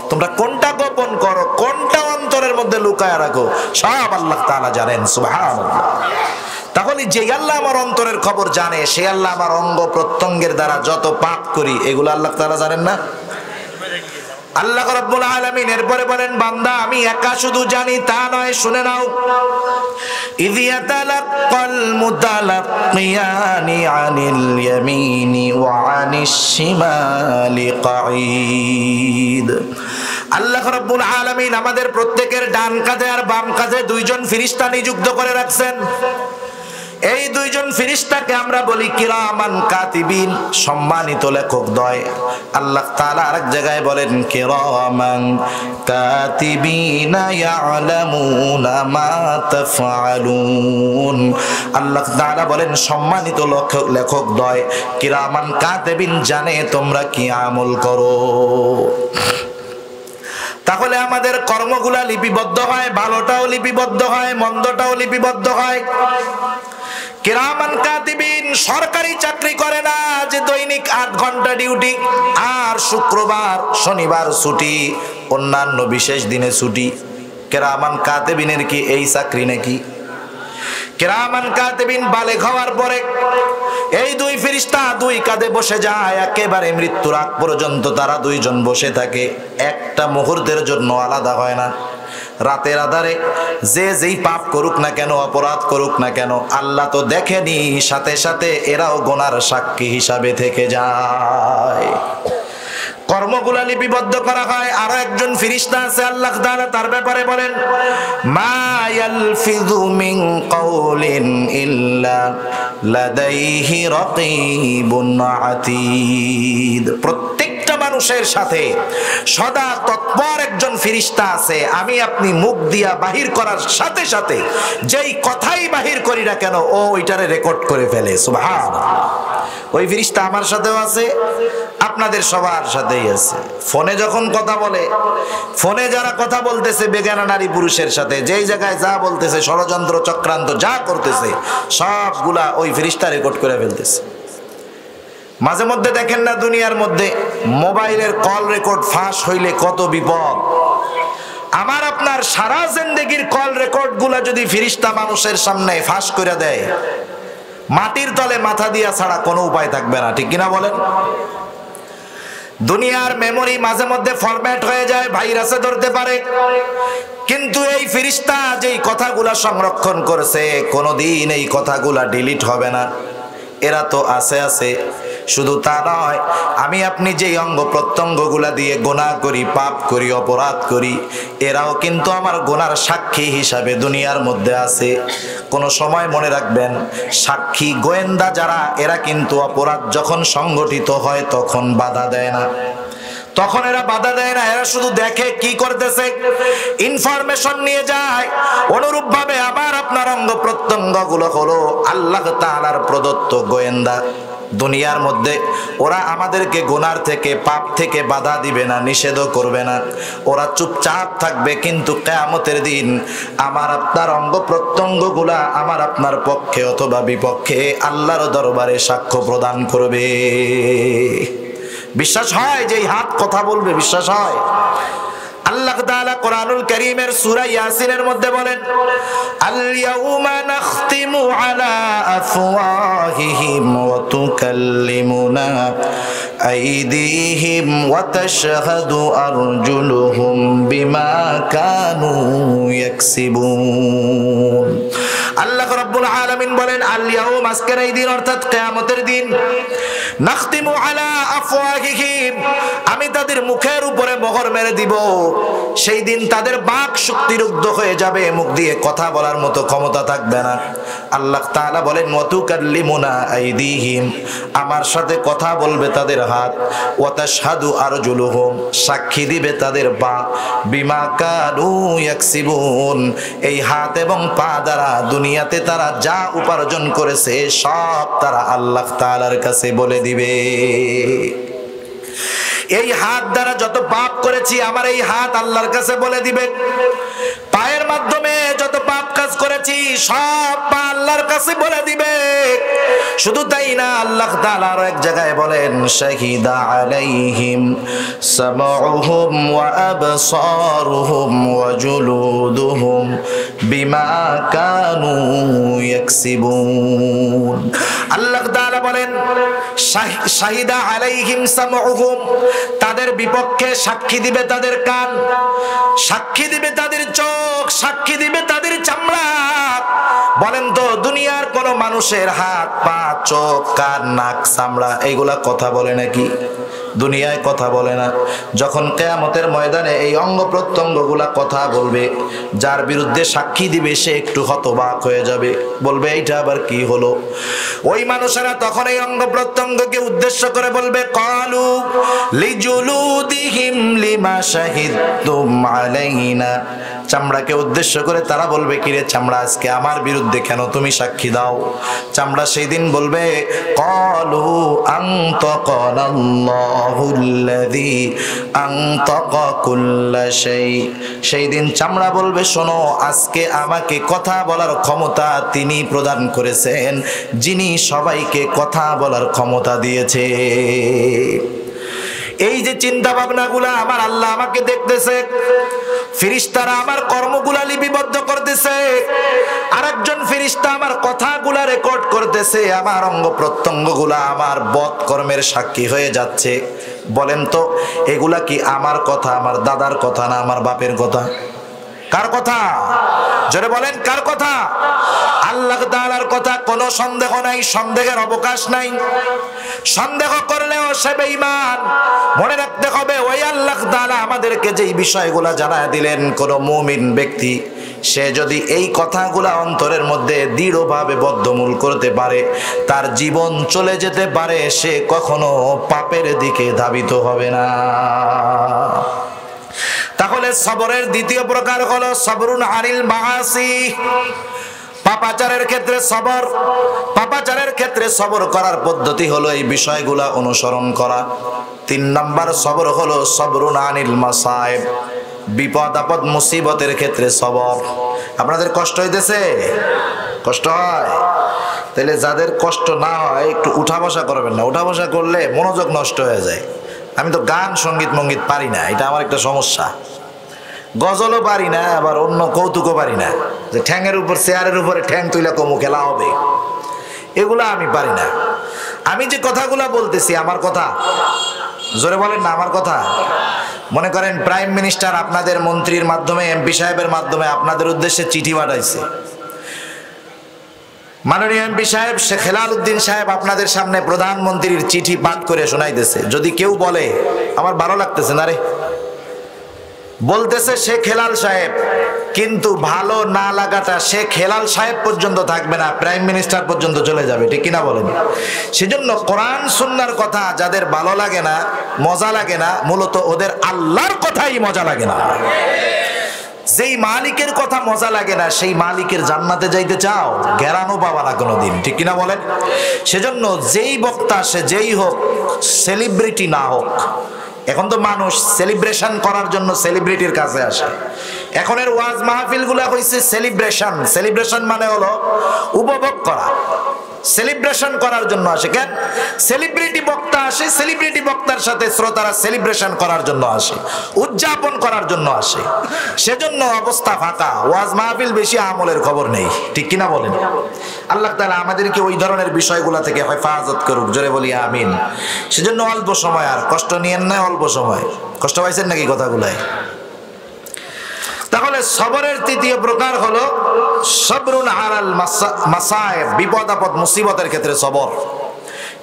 তোমরা কোনটা গোপন করো, কোনটা অন্তরের মধ্যে লুকায় রাখো, সব আল্লাহ তাআলা জানেন। সুবহানাল্লাহ। তাহলে যে আল্লাহ আমার অন্তরের খবর জানে, সে আল্লাহ আমার অঙ্গ প্রত্যঙ্গের দ্বারা যত পাপ করি এগুলো আল্লাহ তাআলা জানেন না? আল্লাহ রাব্বুল আলামিন এরপরে বলেন, বান্দা আমি একা শুধু জানি তা নয়, শুনে নাও। ইয ইয়াতালাক্কাল মুতালাক্কিয়ানি আনিল ইয়ামিনি ওয়া আনিশ শিমালি কাঈদ। আল্লাহ রাব্বুল আলামিন আমাদের প্রত্যেকের ডান কাঁধে আর বাম কাঁধে দুইজন ফেরেশতা নিযুক্ত করে রাখছেন। এই দুইজন ফেরেশতাকে আমরা বলি কিরামান কাতিবিন, সম্মানিত লেখকদ্বয়। আল্লাহ তাআলা আরেক জায়গায় বলেন কিরামান কাতিবিনা ইয়ালামুনা মা তাফআলুন। আল্লাহ তাআলা বলেন সম্মানিত লেখকদ্বয় কিরামান কাতিবিন, জানে তোমরা কি আমল করো। তাহলে আমাদের কর্মগুলা লিপিবদ্ধ হয়, ভালোটাও লিপিবদ্ধ হয়, মন্দটাও লিপিবদ্ধ হয়। কিরামান কাতিবিন সরকারি চাকরি করে না যে দৈনিক 8 ঘন্টা ডিউটি আর শুক্রবার শনিবার ছুটি, অন্যান্য বিশেষ দিনে ছুটি। কিরামান কাতিবিনের কি এই চাকরি নাকি? কিরামান কাতিবিন বালেগ হওয়ার পরে এই দুই ফেরেশতা দুই কাঁধে বসে যায়, একেবারে মৃত্যুর আগ পর্যন্ত তারা দুইজন বসে থাকে, একটা মুহূর্তের জন্য আলাদা হয় না। রাতের আধারে যে যেই পাপ করুক না কেন, অপরাধ করুক না কেন, আল্লাহ তো দেখেনি, সাথে সাথে এরাও গুনার সাক্ষী হিসাবে থেকে যায়। কর্মগুলা লিপিবদ্ধ করা হয়। আরো একজন ফেরেশতা আছে, আল্লাহ তাআলা তার ব্যাপারে বলেন মা ইয়ালফিযু মিন কাওলিন ইল্লা লাদাইহি রাকীবুন আতীদ। প্রত্যেকটা মানুষের সাথে সদা তৎপর একজন ফেরেশতা আছে। আমি আপনি মুখ দিয়া বাহির করার সাথে সাথে যেই কথাই বাহির করি না কেন, ও ওইটারে রেকর্ড করে ফেলে। সুবহানাল্লাহ। ওই ফেরেশতা আমার সাথেও আছে, আপনাদের সবার সাথেই আছে। ফোনে যখন কথা বলে, ফোনে যারা কথা বলতেছে বেগানা নারী পুরুষের সাথে, যেই জায়গায় যা বলতেছে, ষড়যন্ত্র চক্রান্ত যা করতেছে, সবগুলা ওই ফেরেশতা রেকর্ড করে ফেলতেছে। মাঝে মধ্যে দেখেন না দুনিয়ার মধ্যে মোবাইলের কল রেকর্ড ফাঁস হইলে কত বিপদ। আমার আপনার সারা জিন্দেগির কল রেকর্ড গুলা যদি ফেরেশতা মানুষের সামনে ফাঁস করে দেয়, মাটির তলে মাথা দিয়া ছাড়া কোনো উপায় থাকবে না, ঠিক কিনা বলেন? দুনিয়ার মেমোরি মাঝে মধ্যে ফরম্যাট হয়ে যায়, ভাইরাসে ধরতে পারে, কিন্তু এই ফেরেশতা যেই কথাগুলা সংরক্ষণ করেছে কোনোদিন এই কথাগুলা ডিলিট হবে না। এরা তো আছে। শুধু তা নয়, আমি আপনি যেই অঙ্গ প্রত্যঙ্গগুলা দিয়ে গুনাহ করি, পাপ করি, অপরাধ করি, এরাও কিন্তু আমার গুনার সাক্ষী হিসাবে দুনিয়ার মধ্যে আছে। কোনো সময় মনে রাখবেন, সাক্ষী গোয়েন্দা যারা, এরা কিন্তু অপরাধ যখন সংগঠিত হয় তখন বাধা দেয় না, তখন এরা বাধা দেয় না, এরা শুধু দেখে কি করতেছে, ইনফরমেশন নিয়ে যায়। অনুরূপ ভাবে আমার আপনার অঙ্গ প্রত্যঙ্গ গুলো হলো আল্লাহ তাআলার প্রদত্ত গোয়েন্দা। দুনিয়ার মধ্যে ওরা আমাদেরকে গুনার থেকে, পাপ থেকে বাধা দিবে না, নিষেধও করবে না, ওরা চুপচাপ থাকবে। কিন্তু কিয়ামতের দিন আমার আপনার অঙ্গ প্রত্যঙ্গ গুলা আমার আপনার পক্ষে অথবা বিপক্ষে আল্লাহর দরবারে সাক্ষ্য প্রদান করবে। বিশ্বাস হয় যে এই হাত কথা বলবে? বিশ্বাস হয়? আল্লাহ তাআলা কোরআনুল কারীমের সূরা ইয়াসিনের মধ্যে বলেন আল ইয়াউমা নাখতিমু আলা আফওয়াহিহিম ওয়া তুকাল্লিমুনা আইদিহিম ওয়া তাশহাদু আরজুলুহুম বিমা কানু ইয়াকসিবুন। আল্লাহ রাব্বুল আলামিন বলেন আল ইয়াউম, আজকের এই দিন অর্থাৎ কিয়ামতের দিন, নাখতিমু আলা আফওয়াহিহিম, আমি তাদের মুখের উপরে মোহর মেরে দিব। সেই দিন তাদের বাক শক্তি রুদ্ধ হয়ে যাবে, মুখ দিয়ে কথা বলার মতো ক্ষমতা থাকবে না। আল্লাহ তাআলা বলেন ওয়া তুকাল্লিমুনা আইদিহিম, আমার সাথে কথা বলবে তাদের হাত, ওয়া তাশহাদু আরজুলুহুম, সাক্ষী দিবে তাদের পা, বিমা কানু ইয়াকসিবুন, এই হাত এবং পা দ্বারা দুনিয়াতে তারা যা উপার্জন করেছে সব তারা আল্লাহ তাআলার কাছে বলে দিবে। এই হাত দ্বারা যত পাপ করেছি আমার এই হাত আল্লাহর কাছে বলে দিবে। পায়ের মাধ্যমে যত পাপ কাজ করেছি সব পা আল্লাহর কাছে বলে দিবে। শুধু তাই না, আল্লাহ তাআলা আরো এক জায়গায় বলেন শাহিদা আলাইহিম সামউহুম ওয়া আবসারুহুম ওয়া জুলুদুহুম বিমা কানু ইয়াকসিবুন। আল্লাহ তাআলা বলেন শাহিদা আলাইহিম সামউহুম, তাদের বিপক্ষে সাক্ষী দিবে তাদের কান, সাক্ষী দিবে তাদের চোখ, সাক্ষী দিবে তাদের চামড়া। বলেন তো দুনিয়ার কোন মানুষের হাত, পা, চোখ, কান, নাক, চামড়া এগুলা কথা বলে নাকি? দুনিয়ায় কথা বলে না। যখন কিয়ামতের ময়দানে এই অঙ্গ প্রত্যঙ্গগুলা কথা বলবে, যার বিরুদ্ধে সাক্ষী দিবে সে একটু হতবাক হয়ে যাবে, বলবে এইটা আবার কি হলো। ওই মানুষেরা তখন এই অঙ্গ প্রত্যঙ্গকে উদ্দেশ্য করে বলবে, ক্বালু লিজুলুদিহিম লিমা শাহিদতুম আলাইনা। চামড়াকে উদ্দেশ্য করে তারা বলবে, কিরে চামড়া, আজকে আমার বিরুদ্ধে কেন তুমি সাক্ষী দাও? চামড়া সেই দিন বলবে, ক্বালু আনতাকানাল্লাহুল্লাযী আনতাকা কুল্লা শাই। সেই দিন চামড়া বলবে, শোনো, আজকে আমাকে কথা বলার ক্ষমতা তিনি প্রদান করেছেন, যিনি সবাইকে কথা বলার ক্ষমতা দিয়েছে। এই যে চিন্তা ভাবনাগুলা আমার আল্লাহ আমাকে দেখতেছে, ফেরেশতারা আমার কর্মগুলা লিপিবদ্ধ করতেছে, আরেকজন ফেরেশতা আমার কথাগুলা রেকর্ড করতেছে, আমার অঙ্গ প্রত্যঙ্গগুলা আমার বদ কর্মের সাক্ষী হয়ে যাচ্ছে। বলেন তো, এগুলা কি আমার কথা, আমার দাদার কথা, না আমার বাপের কথা? কার কথা? জোরে বলেন, কার কথা? আল্লাহ তাআলার কথা। কোনো সন্দেহ নাই, সন্দেহের অবকাশ নাই। সন্দেহ করলেও সে বেঈমান। মনে রাখতে হবে, ওই আল্লাহ তাআলা আমাদেরকে যেই বিষয়গুলো জানায় দিলেন, কোন মুমিন ব্যক্তি সে যদি এই কথাগুলা অন্তরের মধ্যে দৃঢ়ভাবে বদ্ধমূল করতে পারে, তার জীবন চলে যেতে পারে, সে কখনো পাপের দিকে ধাবিত হবে না। তাহলে সবরের দ্বিতীয় প্রকার হলো সবরুন আনিল মাআসি। পাপাচারের ক্ষেত্রে সবর। পাপাচারের ক্ষেত্রে সবর করার পদ্ধতি হলো এই বিষয়গুলা অনুসরণ করা। 3 নম্বর সবর হলো সবরুন আনিল মাসায়েব। বিপদ আপদ মুসিবতের ক্ষেত্রে সবর। আপনাদের কষ্ট হইতেছে? কষ্ট হয়? তাহলে যাদের কষ্ট না হয় একটু উঠা বসা করবেন না। উঠা বসা করলে মনোযোগ নষ্ট হয়ে যায়। আমি তো গান সঙ্গীত মঙ্গীত পারি না, এটা আমার একটা সমস্যা। গজলও পারি না, আবার অন্য কৌতুকও পারি না, যে ঠ্যাংয়ের উপর চেয়ারের উপরে ঠ্যাং তুইলা কমু খেলা হবে, এগুলা আমি পারি না। আমি যে কথাগুলা বলতেছি আমার কথা, জোরে বলেন না আমার কথা। মনে করেন প্রাইম মিনিস্টার আপনাদের মন্ত্রীর মাধ্যমে, এমপি সাহেবের মাধ্যমে আপনাদের উদ্দেশ্যে চিঠি পাঠাইছে। মাননীয় এমপি সাহেব শেখ হেলাল উদ্দিন সাহেব আপনাদের সামনে প্রধানমন্ত্রীর চিঠি পাঠ করে শোনাইতেছে। যদি কেউ বলে আমার ভালো লাগতেছে না রে, বলতেছে শেখ হেলাল সাহেব, কিন্তু ভালো না লাগাটা শেখ হেলাল সাহেব পর্যন্ত থাকবে না, প্রাইম মিনিস্টার পর্যন্ত চলে যাবে, ঠিক কিনা বলেন? সেজন্য কোরআন সুন্নাহর কথা যাদের ভালো লাগে না, মজা লাগে না, মূলত ওদের আল্লাহর কথাই মজা লাগে না। যেই মালিকের কথা মজা লাগে না, সেই মালিকের জান্নাতে যাইতে চাও, গেরানো পাবা না কোনোদিন, ঠিক কিনা বলেন? সেজন্য যেই বক্তা সে যেই হোক, সেলিব্রিটি না হোক। এখন তো মানুষ সেলিব্রেশন করার জন্য সেলিব্রিটির কাছে আসে। এখনের ওয়াজ মাহফিলগুলো হইছে সেলিব্রেশন। সেলিব্রেশন মানে হলো উপভোগ করা। সেলিব্রেশন করার জন্য আসে। কেন? সেলিব্রিটি বক্তা আসে, সেলিব্রিটি বক্তার সাথে শ্রোতারা সেলিব্রেশন করার জন্য আসে, উদযাপন করার জন্য আসে। সেজন্য অবস্থা ফাঁকা, ওয়াজ মাহফিল বেশি, আমলের খবর নেই, ঠিক কিনা বলেন? আল্লাহ তাআলা আমাদেরকে ওই ধরনের বিষয়গুলো থেকে হেফাজত করুক, জোরে বলি আমিন। সেজন্য অল্প সময়, আর কষ্ট নিয়েন না, অল্প সময়। কষ্ট পাইছেন নাকি কথাগুলাই? তাহলে সবরের তৃতীয় প্রকার হলো সবরুন আলাল মাসায়েব। বিপদ আপদ মুসিবতের ক্ষেত্রে সবর।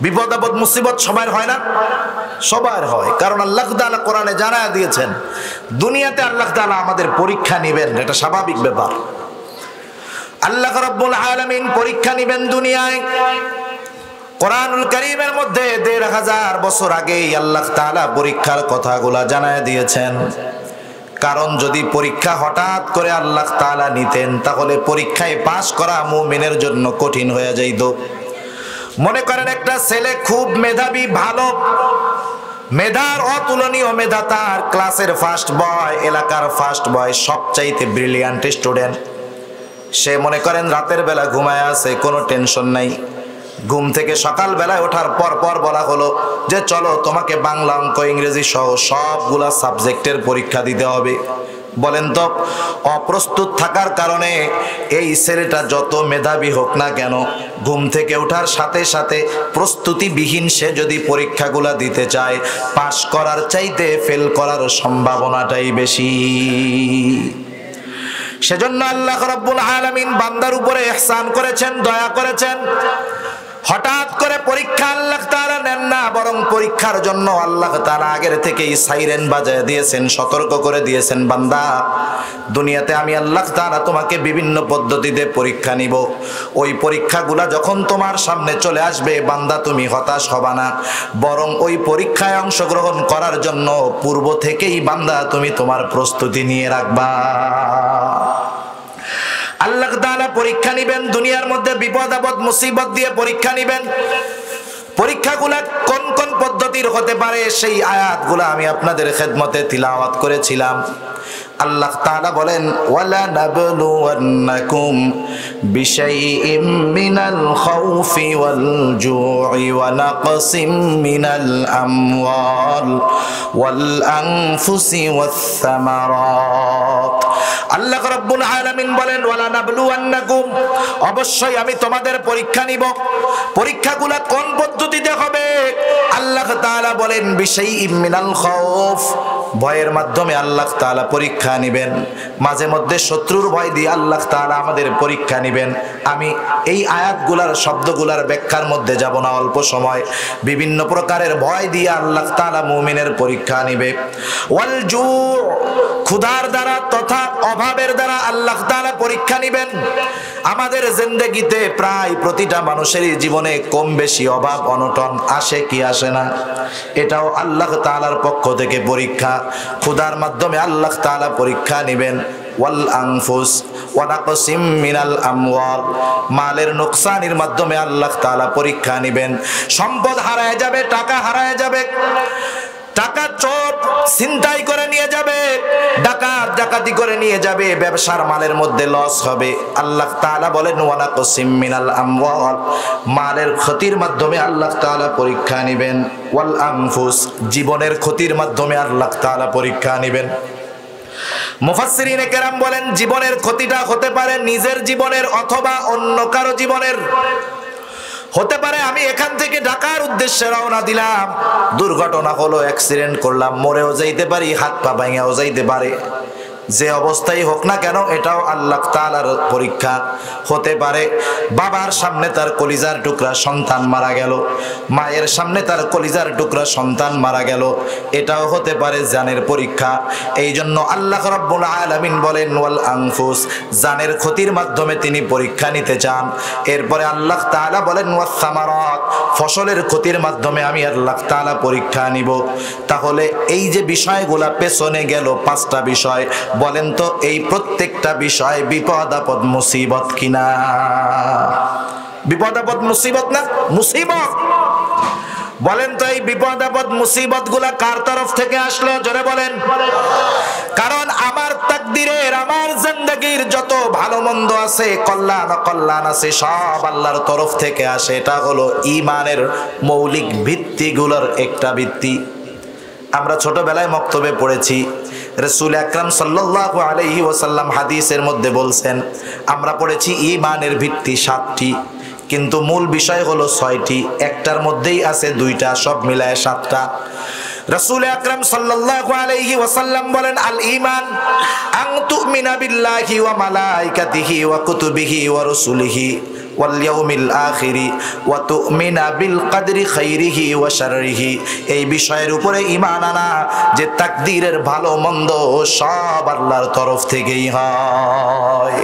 বিপদ আপদ মুসিবত সবার হয় না? সবার হয়, কারণ আল্লাহ তাআলা কোরআনে জানায়া দিয়েছেন দুনিয়াতে আল্লাহ তাআলা আমাদের পরীক্ষা নেবেন, এটা স্বাভাবিক ব্যাপার। আল্লাহ রাব্বুল আলামিন পরীক্ষা নেবেন দুনিয়ায়। কোরআনুল কারীমের মধ্যে ১৫০০ বছর আগেই আল্লাহ তাআলা পরীক্ষার কথাগুলা জানায়া দিয়েছেন। কারণ যদি পরীক্ষা হঠাৎ করে আল্লাহ তাআলা নিতেন, তাহলে পরীক্ষায় পাস করা মুমিনের জন্য কঠিন হয়ে যাইত। মনে করেন একটা ছেলে খুব মেধাবী, ভালো, মেধার অতুলনীয় মেধা তার, ক্লাসের ফার্স্ট বয়, এলাকার ফার্স্ট বয়, সবচাইতে ব্রিলিয়ান্ট স্টুডেন্ট। সে মনে করেন রাতের বেলা ঘুমায় আছে, কোনো টেনশন নাই। ঘুম থেকে সকালবেলায় ওঠার পর পর বলা হলো যে চলো তোমাকে বাংলা, অঙ্ক, ইংরেজি সহ সবগুলা সাবজেক্টের পরীক্ষা দিতে হবে। বলেন তো, অপ্রস্তুত থাকার কারণে এই ছেলেটা যত মেধাবী হোক না কেন, ঘুম থেকে ওঠার সাথে সাথে প্রস্তুতিবিহীন সে যদি পরীক্ষাগুলা দিতে চায়, পাস করার চাইতে ফেল করার সম্ভাবনাটাই বেশি। সেজন্য আল্লাহ রাব্বুল আলামিন বান্দার উপরে ইহসান করেছেন, দয়া করেছেন। হঠাৎ করে পরীক্ষা আল্লাহ তাআলা নেন না, বরং পরীক্ষার জন্য আল্লাহ তাআলা আগের থেকেই সাইরেন বাজায় দিয়েছেন, সতর্ক করে দিয়েছেন, বান্দা দুনিয়াতে আমি আল্লাহ তাআলা তোমাকে বিভিন্ন পদ্ধতিতে পরীক্ষা নিব। ওই পরীক্ষাগুলা যখন তোমার সামনে চলে আসবে বান্দা তুমি হতাশ হবা না, বরং ওই পরীক্ষায় অংশগ্রহণ করার জন্য পূর্ব থেকেই বান্দা তুমি তোমার প্রস্তুতি নিয়ে রাখবা। আল্লাহ তাআলা পরীক্ষা নিবেন, দুনিয়ার মধ্যে বিপদ আপদ মুসিবত দিয়ে পরীক্ষা নিবেন। পরীক্ষাগুলা কোন কোন পদ্ধতির হতে পারে সেই আয়াতগুলা আমি আপনাদের খেদমতে তিলাওয়াত করেছিলাম। আল্লাহ তাআলা বলেন, ওয়ালা নাবলুওয়ান্নাকুম বিশাইইম মিনাল খাউফি ওয়াল জু'i ওয়া নাকসিম মিনাল আমওয়াল ওয়াল আনফুসি ওয়াস সামারাত। আল্লাহ রাব্বুল আলামিন বলেন, ওয়ালা নাবলুওয়ান্নাকুম, অবশ্যই আমি তোমাদের পরীক্ষা নিব। পরীক্ষাগুলো কোন পদ্ধতিতে হবে? আল্লাহ তাআলা বলেন, বিশাইইম মিনাল খাউফ, ভয়ের মাধ্যমে আল্লাহ তাআলা পরীক্ষা নিবেন। মাঝে মধ্যে শত্রুর ভয় দিয়ে আল্লাহ তাআলা আমাদের পরীক্ষা নিবেন। আমি এই আয়াতগুলার শব্দগুলার ব্যাখ্যার মধ্যে যাব না, অল্প সময়। বিভিন্ন প্রকারের ভয় দিয়ে আল্লাহ তাআলা মুমিনের পরীক্ষা নিবে। ওয়াল জু, ক্ষুধার দ্বারা তথা অভাবের দ্বারা আল্লাহ তাআলা পরীক্ষা নিবেন। আমাদের জিন্দেগিতে প্রায় প্রতিটা মানুষেরই জীবনে কম বেশি অভাব অনটন আসে কি আসে না? এটাও আল্লাহ তাআলার পক্ষ থেকে পরীক্ষা। ক্ষুধার মাধ্যমে আল্লাহ তাআলা পরীক্ষা নিবেন। ওয়াল আনফুস ওয়া নাকসিম মিনাল আমওয়াল, মালের নোকসানের মাধ্যমে আল্লাহ তাআলা পরীক্ষা নিবেন। সম্পদ হারায় যাবে, টাকা হারায় যাবে, টাকা চোর ছিনতাই করে নিয়ে যাবে, ডাকাত ডাকাতি করে নিয়ে যাবে, ব্যবসার মালের মধ্যে লস হবে। আল্লাহ তাআলা বলেন, ওয়া নাকসিম মিনাল আমওয়াল, মালের ক্ষতির মাধ্যমে আল্লাহ তাআলা পরীক্ষা নেবেন। ওয়াল আনফুস, জীবনের ক্ষতির মাধ্যমে আল্লাহ তাআলা পরীক্ষা নেবেন। মুফাসসিরিনে কেরাম বলেন, জীবনের ক্ষতিটা হতে পারে নিজের জীবনের অথবা অন্য কারো জীবনের। হতে পারে আমি এখান থেকে ঢাকার উদ্দেশ্যে রওনা দিলাম, দুর্ঘটনা হলো, অ্যাক্সিডেন্ট করলাম, মরেও যাইতে পারি, হাত পা ভাঙাও যাইতে পারে। যে অবস্থায় হোক না কেন এটাও আল্লাহ তাআলার পরীক্ষা। হতে পারে বাবার সামনে তার কলিজার টুকরা সন্তান মারা গেল, মায়ের সামনে তার কলিজার টুকরা সন্তান মারা গেল, এটাও হতে পারে জানের পরীক্ষা। এই জন্য আল্লাহ রাব্বুল আলামিন বলেন, ওয়াল আনফুস, জানের ক্ষতির মাধ্যমে তিনি পরীক্ষা নিতে চান। এরপরে আল্লাহ তাআলা বলেন, ওয়াস সামারাত, ফসলের ক্ষতির মাধ্যমে আমি আল্লাহ তাআলা পরীক্ষা নিব। তাহলে এই যে বিষয়গুলা পেছনে গেল, পাঁচটা বিষয়, বলেন তো এই প্রত্যেকটা বিষয় বিপদ আপদ মুসিবত কিনা? বিপদ আপদ মুসিবত না? মুসিবত। বলেন তো এই বিপদ আপদ মুসিবত গুলা কার তরফ থেকে আসলো? জোরে বলেন। কারণ আমার তাকদীরের, আমার জিন্দেগীর যত ভালো মন্দ আছে, কল্যাণ অকল্যাণ আছে, সব আল্লাহর তরফ থেকে আসে। এটা হলো ঈমানের মৌলিক ভিত্তিগুলোর একটা ভিত্তি। আমরা ছোটবেলায় মক্তবে পড়েছি, রাসূল আকরাম সাল্লাল্লাহু আলাইহি ওয়াসাল্লাম হাদিসের মধ্যে বলছেন, আমরা পড়েছি ঈমানের ভিত্তি 7টি, কিন্তু মূল বিষয় হলো 6টি। একটার মধ্যেই আছে 2টা, সব মিলায় 7টা। রাসূল আকরাম সাল্লাল্লাহু আলাইহি ওয়াসাল্লাম বলেন, আল ঈমান আন তুমিনা বিল্লাহি ওয়া মালাইকাতিহি ওয়া কুতুবিহি ওয়া রাসূলিহি ওয়াল ইয়াউমিল আখিরি ওয়া তুমিনা বিল কদরি খাইরিহি ওয়া শাররিহি। এই বিষয়ের উপরে ঈমান আনা যে তাকদীরের ভালো মন্দ সব আল্লাহর তরফ থেকেই হয়।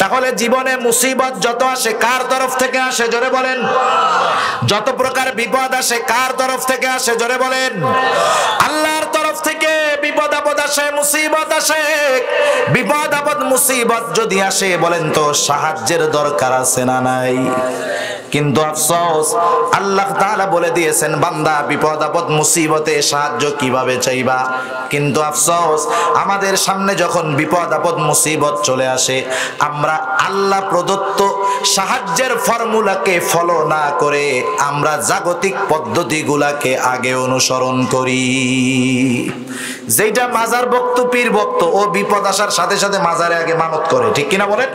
তাহলে জীবনে মুসিবত যত আসে কার তরফ থেকে আসে? জোরে বলেন। যত প্রকার বিপদ আসে কার তরফ থেকে আসে? জোরে বলেন। আল্লাহর তরফ থেকে বিপদ আপদ আসে, মুসিবত আসে। বিপদ আপদ মুসিবত যদি আসে, বলেন তো সাহায্যের দরকার আছে না নাই? কিন্তু আফসোস, আল্লাহ তাআলা বলে দিয়েছেন, বান্দা বিপদ আপদ মুসিবতে সাহায্য কিভাবে চাইবা। কিন্তু আফসোস, আমাদের সামনে যখন বিপদ আপদ মুসিবত চলে আসে, আমরা আল্লাহ প্রদত্ত সাহায্যের ফর্মুলাকে ফলো না করে আমরা জাগতিক পদ্ধতিগুলাকে আগে অনুসরণ করি। যেটা মাজার ভক্ত, পীর ভক্ত, ও বিপদ আসার সাথে সাথে মাজারে আগে মানত করে, ঠিক কিনা বলেন?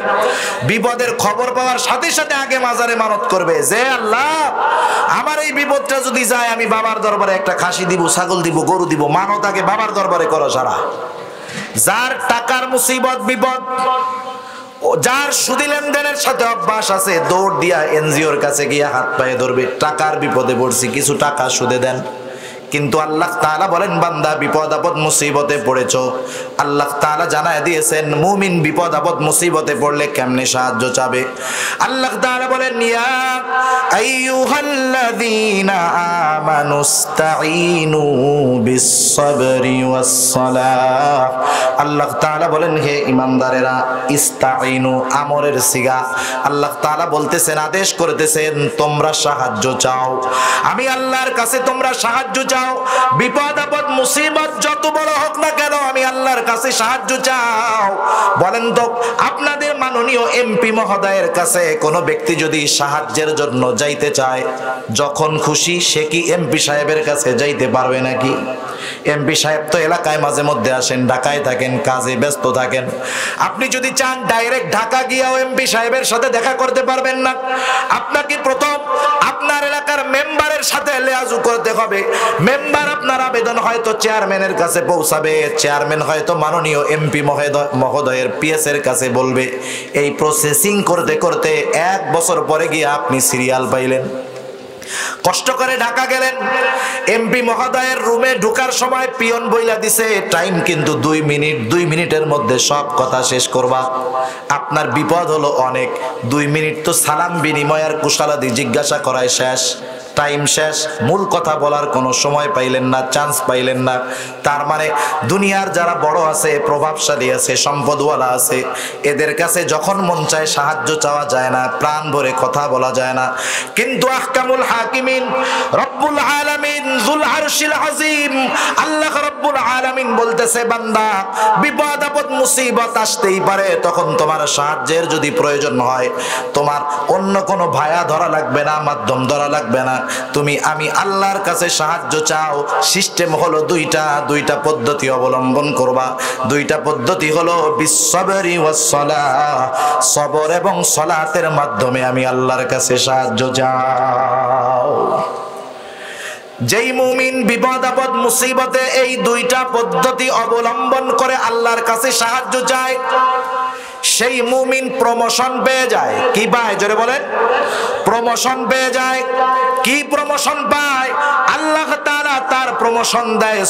বিপদের খবর পাওয়ার সাথে সাথে আগে মাজারে মানত করবে যে, আল্লাহ আমার এই বিপদটা যদি যায়, আমি বাবার দরবারে একটা খাসি দিব, ছাগল দিব, গরু দিব। মানত আগে বাবার দরবারে করো সারা। যার টাকার মুসিবত বিপদ, যার সুদী লেনদেনের সাথে অভ্যাস আছে দৌড় দিয়া এনজিওর কাছে গিয়া হাত পায়ে ধরবে, টাকার বিপদে পড়ছি কিছু টাকা সুদে দেন। কিন্তু আল্লাহ তাআলা বলেন বান্দা বিপদ আপদ মুসিবতে পড়েছো, আল্লাহ তাআলা জানায় দিয়েছেন মুমিন বিপদ আপদ মুসিবতে পড়লে কেমনে সাহায্য চাবে। আল্লাহ তাআলা বলেন ইয়া আইয়ুহাল্লাযীনা আমানুস্তাঈনু বিস-সাবরি ওয়াস-সালাহ। আল্লাহ তাআলা বলেন হে ঈমানদারেরা, ইস্তাঈনু আমরের সিগা, আল্লাহ তাআলা বলতেছেন আদেশ করতেছেন তোমরা সাহায্য চাও, আমি আল্লাহর কাছে তোমরা সাহায্য চাও। বিপদ আপদ মুসিবত যত বড় হোক না কেন আমি আল্লাহর কাছে সাহায্য চাও। বলেন তো আপনাদের মাননীয় এমপি মহোদয়ের কাছে কোনো ব্যক্তি যদি সাহায্যের জন্য যাইতে চায়, যখন খুশি সে কি এমপি সাহেবের কাছে যাইতে পারবে নাকি? এমপি সাহেব তো এলাকায় মাঝে মধ্যে আসেন, ঢাকায় থাকেন, কাজে ব্যস্ত থাকেন। আপনি যদি চান ডাইরেক্ট ঢাকা গিয়েও এমপি সাহেবের সাথে দেখা করতে পারবেন না। আপনাকে প্রথম আপনার এলাকার মেম্বারের সাথে লেয়াজু করতে হবে। মেম্বার আপনার আবেদন হয়তো চেয়ারম্যানের কাছে পৌঁছাবে, চেয়ারম্যান হয়তো মাননীয় এমপি মহোদয়ের পিএস এর কাছে বলবে। এই প্রসেসিং করতে করতে 1 বছর পরে গিয়ে আপনি সিরিয়াল পাইলেন। কষ্ট করে ঢাকা গেলেন, এমপি মহোদয়ের রুমে ঢোকার সময় পিয়ন বইলা দিছে টাইম কিন্তু 2 মিনিট, 2 মিনিটের মধ্যে সব কথা শেষ করবা। আপনার বিপদ হলো অনেক, 2 মিনিট তো সালাম বিনিময় আর কুশলাদি জিজ্ঞাসা করায় শেষ, টাইম শেষ, মূল কথা বলার কোনো সময় পাইলেন না, চান্স পাইলেন না। তার মানে দুনিয়ার যারা বড় আছে, প্রভাবশালী আছে, সম্পদওয়ালা আছে, এদের কাছে যখন মন চায় সাহায্য চাওয়া যায় না, প্রাণ ভরে কথা বলা যায় না। কিন্তু আহকামুল হাকিমিন রব্বুল আলামিন যুল আরশিল আযীম আল্লাহ রব্বুল আলামিন বলতেছে বান্দা বিপদ আপদ মুসিবত আসতেই পারে, তখন তোমার সাহায্যের যদি প্রয়োজন হয় তোমার অন্য কোনো ভায়া ধরা লাগবে না, মাধ্যম ধরা লাগবে না, তুমি আমি আল্লাহর কাছে সাহায্য চাও। সিস্টেম হলো দুইটা পদ্ধতি অবলম্বন করবা। 2টা পদ্ধতি হলো বিস-সাবরি ওয়াস-সালাহ, সবর এবং সালাতের মাধ্যমে আমি আল্লাহর কাছে সাহায্য চাও। যেই মুমিন বিপদ আপদ মুসিবতে এই 2টা পদ্ধতি অবলম্বন করে আল্লাহর কাছে সাহায্য চায়, সেই মুমিন প্রমোশন পেয়ে যায়। কি পায় জোরে বলেন? প্রমোশন পেয়ে যায়। কি প্রমোশন পায়? আল্লাহ তাআলা তার প্রমোশন দেয়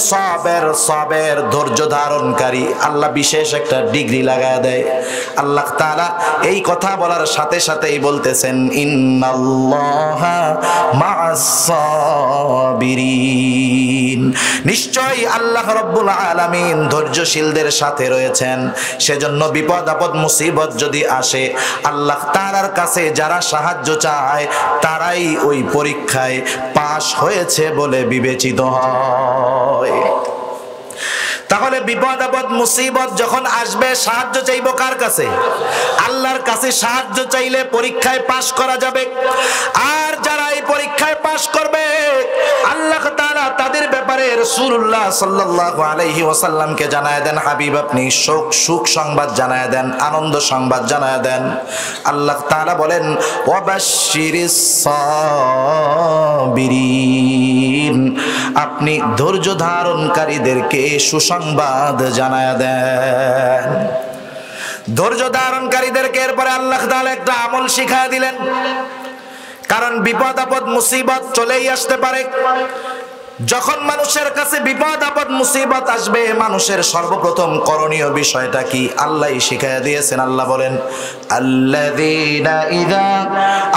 সবের ধৈর্য ধারণকারী। আল্লাহ বিশেষ একটা ডিগ্রি লাগায় দেয়। আল্লাহ তাআলা এই কথা বলার সাথে সাথেই বলতেছেন ইন্নাল্লাহা মা'আস সাবিরিন, নিশ্চয়ই আল্লাহ রাব্বুল আলামিন ধৈর্যশীলদের সাথে রয়েছেন। সেজন্য বিপদ আপদ মুসিবত যদি আসে আল্লাহ তাআলার কাছে যারা সাহায্য চায় তারাই ওই পরীক্ষায় পাশ হয়েছে বলে বিবেচিত হয়। তাহলে বিপদ আপদ মুসিবত যখন আসবে সাহায্য চাইবো কার কাছে? আল্লাহর কাছে সাহায্য চাইলে পরীক্ষায় পাশ করা যাবে। আর যারা এই পরীক্ষায় পাশ করবে আল্লাহ তাআলা তাদের ব্যাপারে রাসূলুল্লাহ সাল্লাল্লাহু আলাইহি ওয়াসাল্লামকে জানায় দেন, হাবিব আপনি সুখ সংবাদ জানায় দেন, আনন্দ সংবাদ জানায় দেন। আল্লাহ তাআলা বলেন ওয়াবাশশিরিস সাবিরিন, আপনি ধৈর্য ধারণকারীদেরকে সুসংবাদ জানায় দেন। ধৈর্য ধারণকারীদেরকে এরপরে আল্লাহ তাআলা একটা আমল শিখায় দিলেন, কারণ বিপদ আপদ মুসিবত চলেই আসতে পারে। যখন মানুষের কাছে বিপদ আপদ মুসিবত আসবে মানুষের সর্বপ্রথম করণীয় বিষয়টা কি আল্লাহই শিখায়া দিয়েছেন। আল্লাহ বলেন আল্লাযীনা ইযা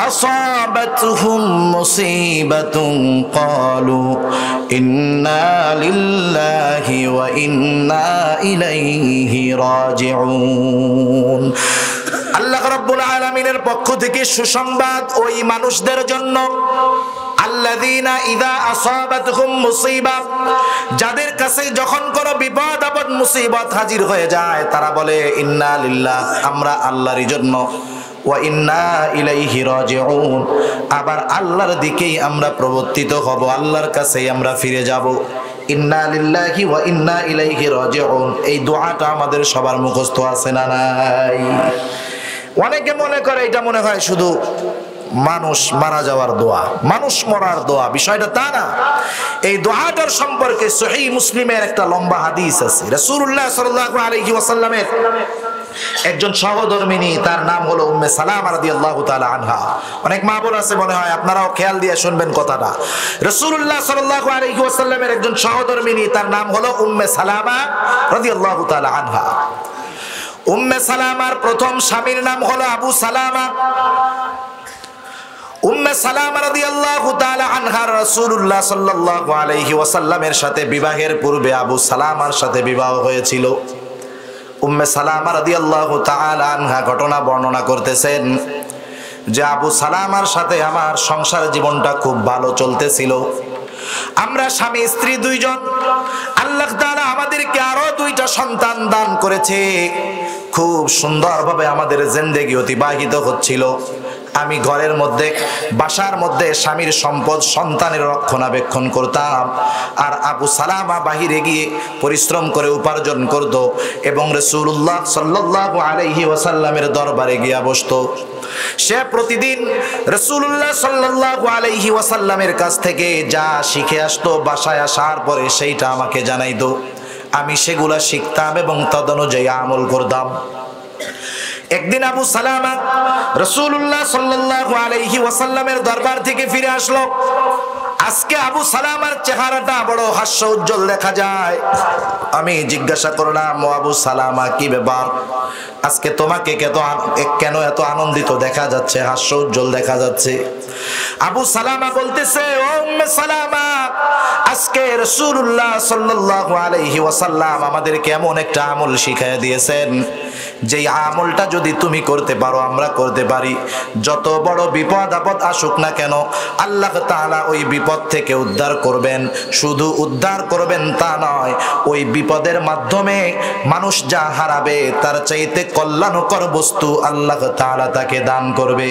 আসাবাতহুম মুসিবাতুন ক্বালু ইন্না লিল্লাহি ওয়া ইন্না ইলাইহি রাজিউন। আল্লাহ রাব্বুল আলামিনের পক্ষ থেকে সুসংবাদ ওই মানুষদের জন্য আল্লাযীনা ইযা আসাবাতহুম মুসিবা, যাদের কাছে যখন কোনো বিপদ আপদ মুসিবত হাজির হয়ে যায় তারা বলে ইন্না লিল্লাহ, আমরা আল্লাহরই জন্য, ওয়া ইন্না ইলাইহি রাজিউন, আবার আল্লাহর দিকেই আমরা প্রবর্তিত হব, আল্লাহর কাছেই আমরা ফিরে যাব। ইন্না লিল্লাহি ওয়া ইন্না ইলাইহি রাজিউন, এই দোয়াটা আমাদের সবার মুখস্থ আছে না নাই? অনেকে মনে করে এটা মনে হয় শুধু মানুষ মারা যাওয়ার দোয়া, মানুষ মরার দোয়া, বিষয়টা তা না। এই দোয়াটার সম্পর্কে সহিহ মুসলিমের একটা লম্বা হাদিস আছে। রাসূলুল্লাহ সাল্লাল্লাহু আলাইহি ওয়াসাল্লামের একজন সহধর্মিনী, তার নাম হলো উম্মে সালামা রাদিয়াল্লাহু তাআলা আনহা। অনেক মা বোন আছে মনে হয়, আপনারাও খেয়াল দিয়ে শুনবেন কথাটা। রাসূলুল্লাহ সাল্লাল্লাহু আলাইহি ওয়াসাল্লামের একজন সহধর্মিনী, তার নাম হলো উম্মে সালামা রাদিয়াল্লাহু তাআলা আনহা। উম্মে সালামার প্রথম স্বামীর নাম হলো আবু সালামা। উম্মে সালামা রাদিয়াল্লাহু তাআলা আনহা রাসূলুল্লাহ সাল্লাল্লাহু আলাইহি ওয়াসাল্লামের সাথে বিবাহের পূর্বে আবু সালামার সাথে বিবাহ হয়েছিল। উম্মে সালামা রাদিয়াল্লাহু তাআলা আনহা ঘটনা বর্ণনা করতেছেন যে আবু সালামার সাথে আমার সংসার জীবনটা খুব ভালো চলতেছিল। আমরা স্বামী স্ত্রী দুইজন, আল্লাহ তাআলা আমাদেরকে আরো দুইটা সন্তান দান করেছে। খুব সুন্দরভাবে আমাদের জিন্দেগি অতিবাহিত হচ্ছিল। আমি ঘরের মধ্যে, বাসার মধ্যে স্বামীর সম্পদ সন্তানের রক্ষণাবেক্ষণ করতাম, আর আবু সালামা বাহিরে গিয়ে পরিশ্রম করে উপার্জন করত এবং রাসূলুল্লাহ সাল্লাল্লাহু আলাইহি ওয়াসাল্লামের দরবারে গিয়ে বসতো। সে প্রতিদিন রাসূলুল্লাহ সাল্লাল্লাহু আলাইহি ওয়াসাল্লামের কাছ থেকে যা শিখে আসতো, বাসায় আসার পরে সেইটা আমাকে জানাইতো। আমি সেগুলা শিখতাম এবং তদনুযায়ী আমল করতাম। একদিন আবু সালামা রাসূলুল্লাহ সাল্লাল্লাহু আলাইহি ওয়াসাল্লামের দরবার থেকে ফিরে আসলো। আজকে আবু সালামার চেহারাটা বড় হাস্য উজ্জ্বল দেখা যায়। আমি জিজ্ঞাসা করলাম, ও আবু সালামা, কি ব্যাপার? আজকে তোমাকে কেন এত আনন্দিত দেখা যাচ্ছে, হাস্য উজ্জ্বল দেখা যাচ্ছে? আবু সালামা বলতেছে, ও উম্মে সালামা, আজকে রাসূলুল্লাহ সাল্লাল্লাহু আলাইহি ওয়াসাল্লাম আমাদেরকে এমন একটা আমল শিখাইয়া দিয়েছেন, যেই আমলটা যদি তুমি করতে পারো, আমরা করতে পারি, যত বড় বিপদ আপদ আসুক না কেন আল্লাহ তাআলা ওই বিপদ থেকে উদ্ধার করবেন। শুধু উদ্ধার করবেন তা নয়, ওই বিপদের মাধ্যমে মানুষ যা হারাবে তার চাইতে কল্যাণকর বস্তু আল্লাহ তাআলা তাকে দান করবে।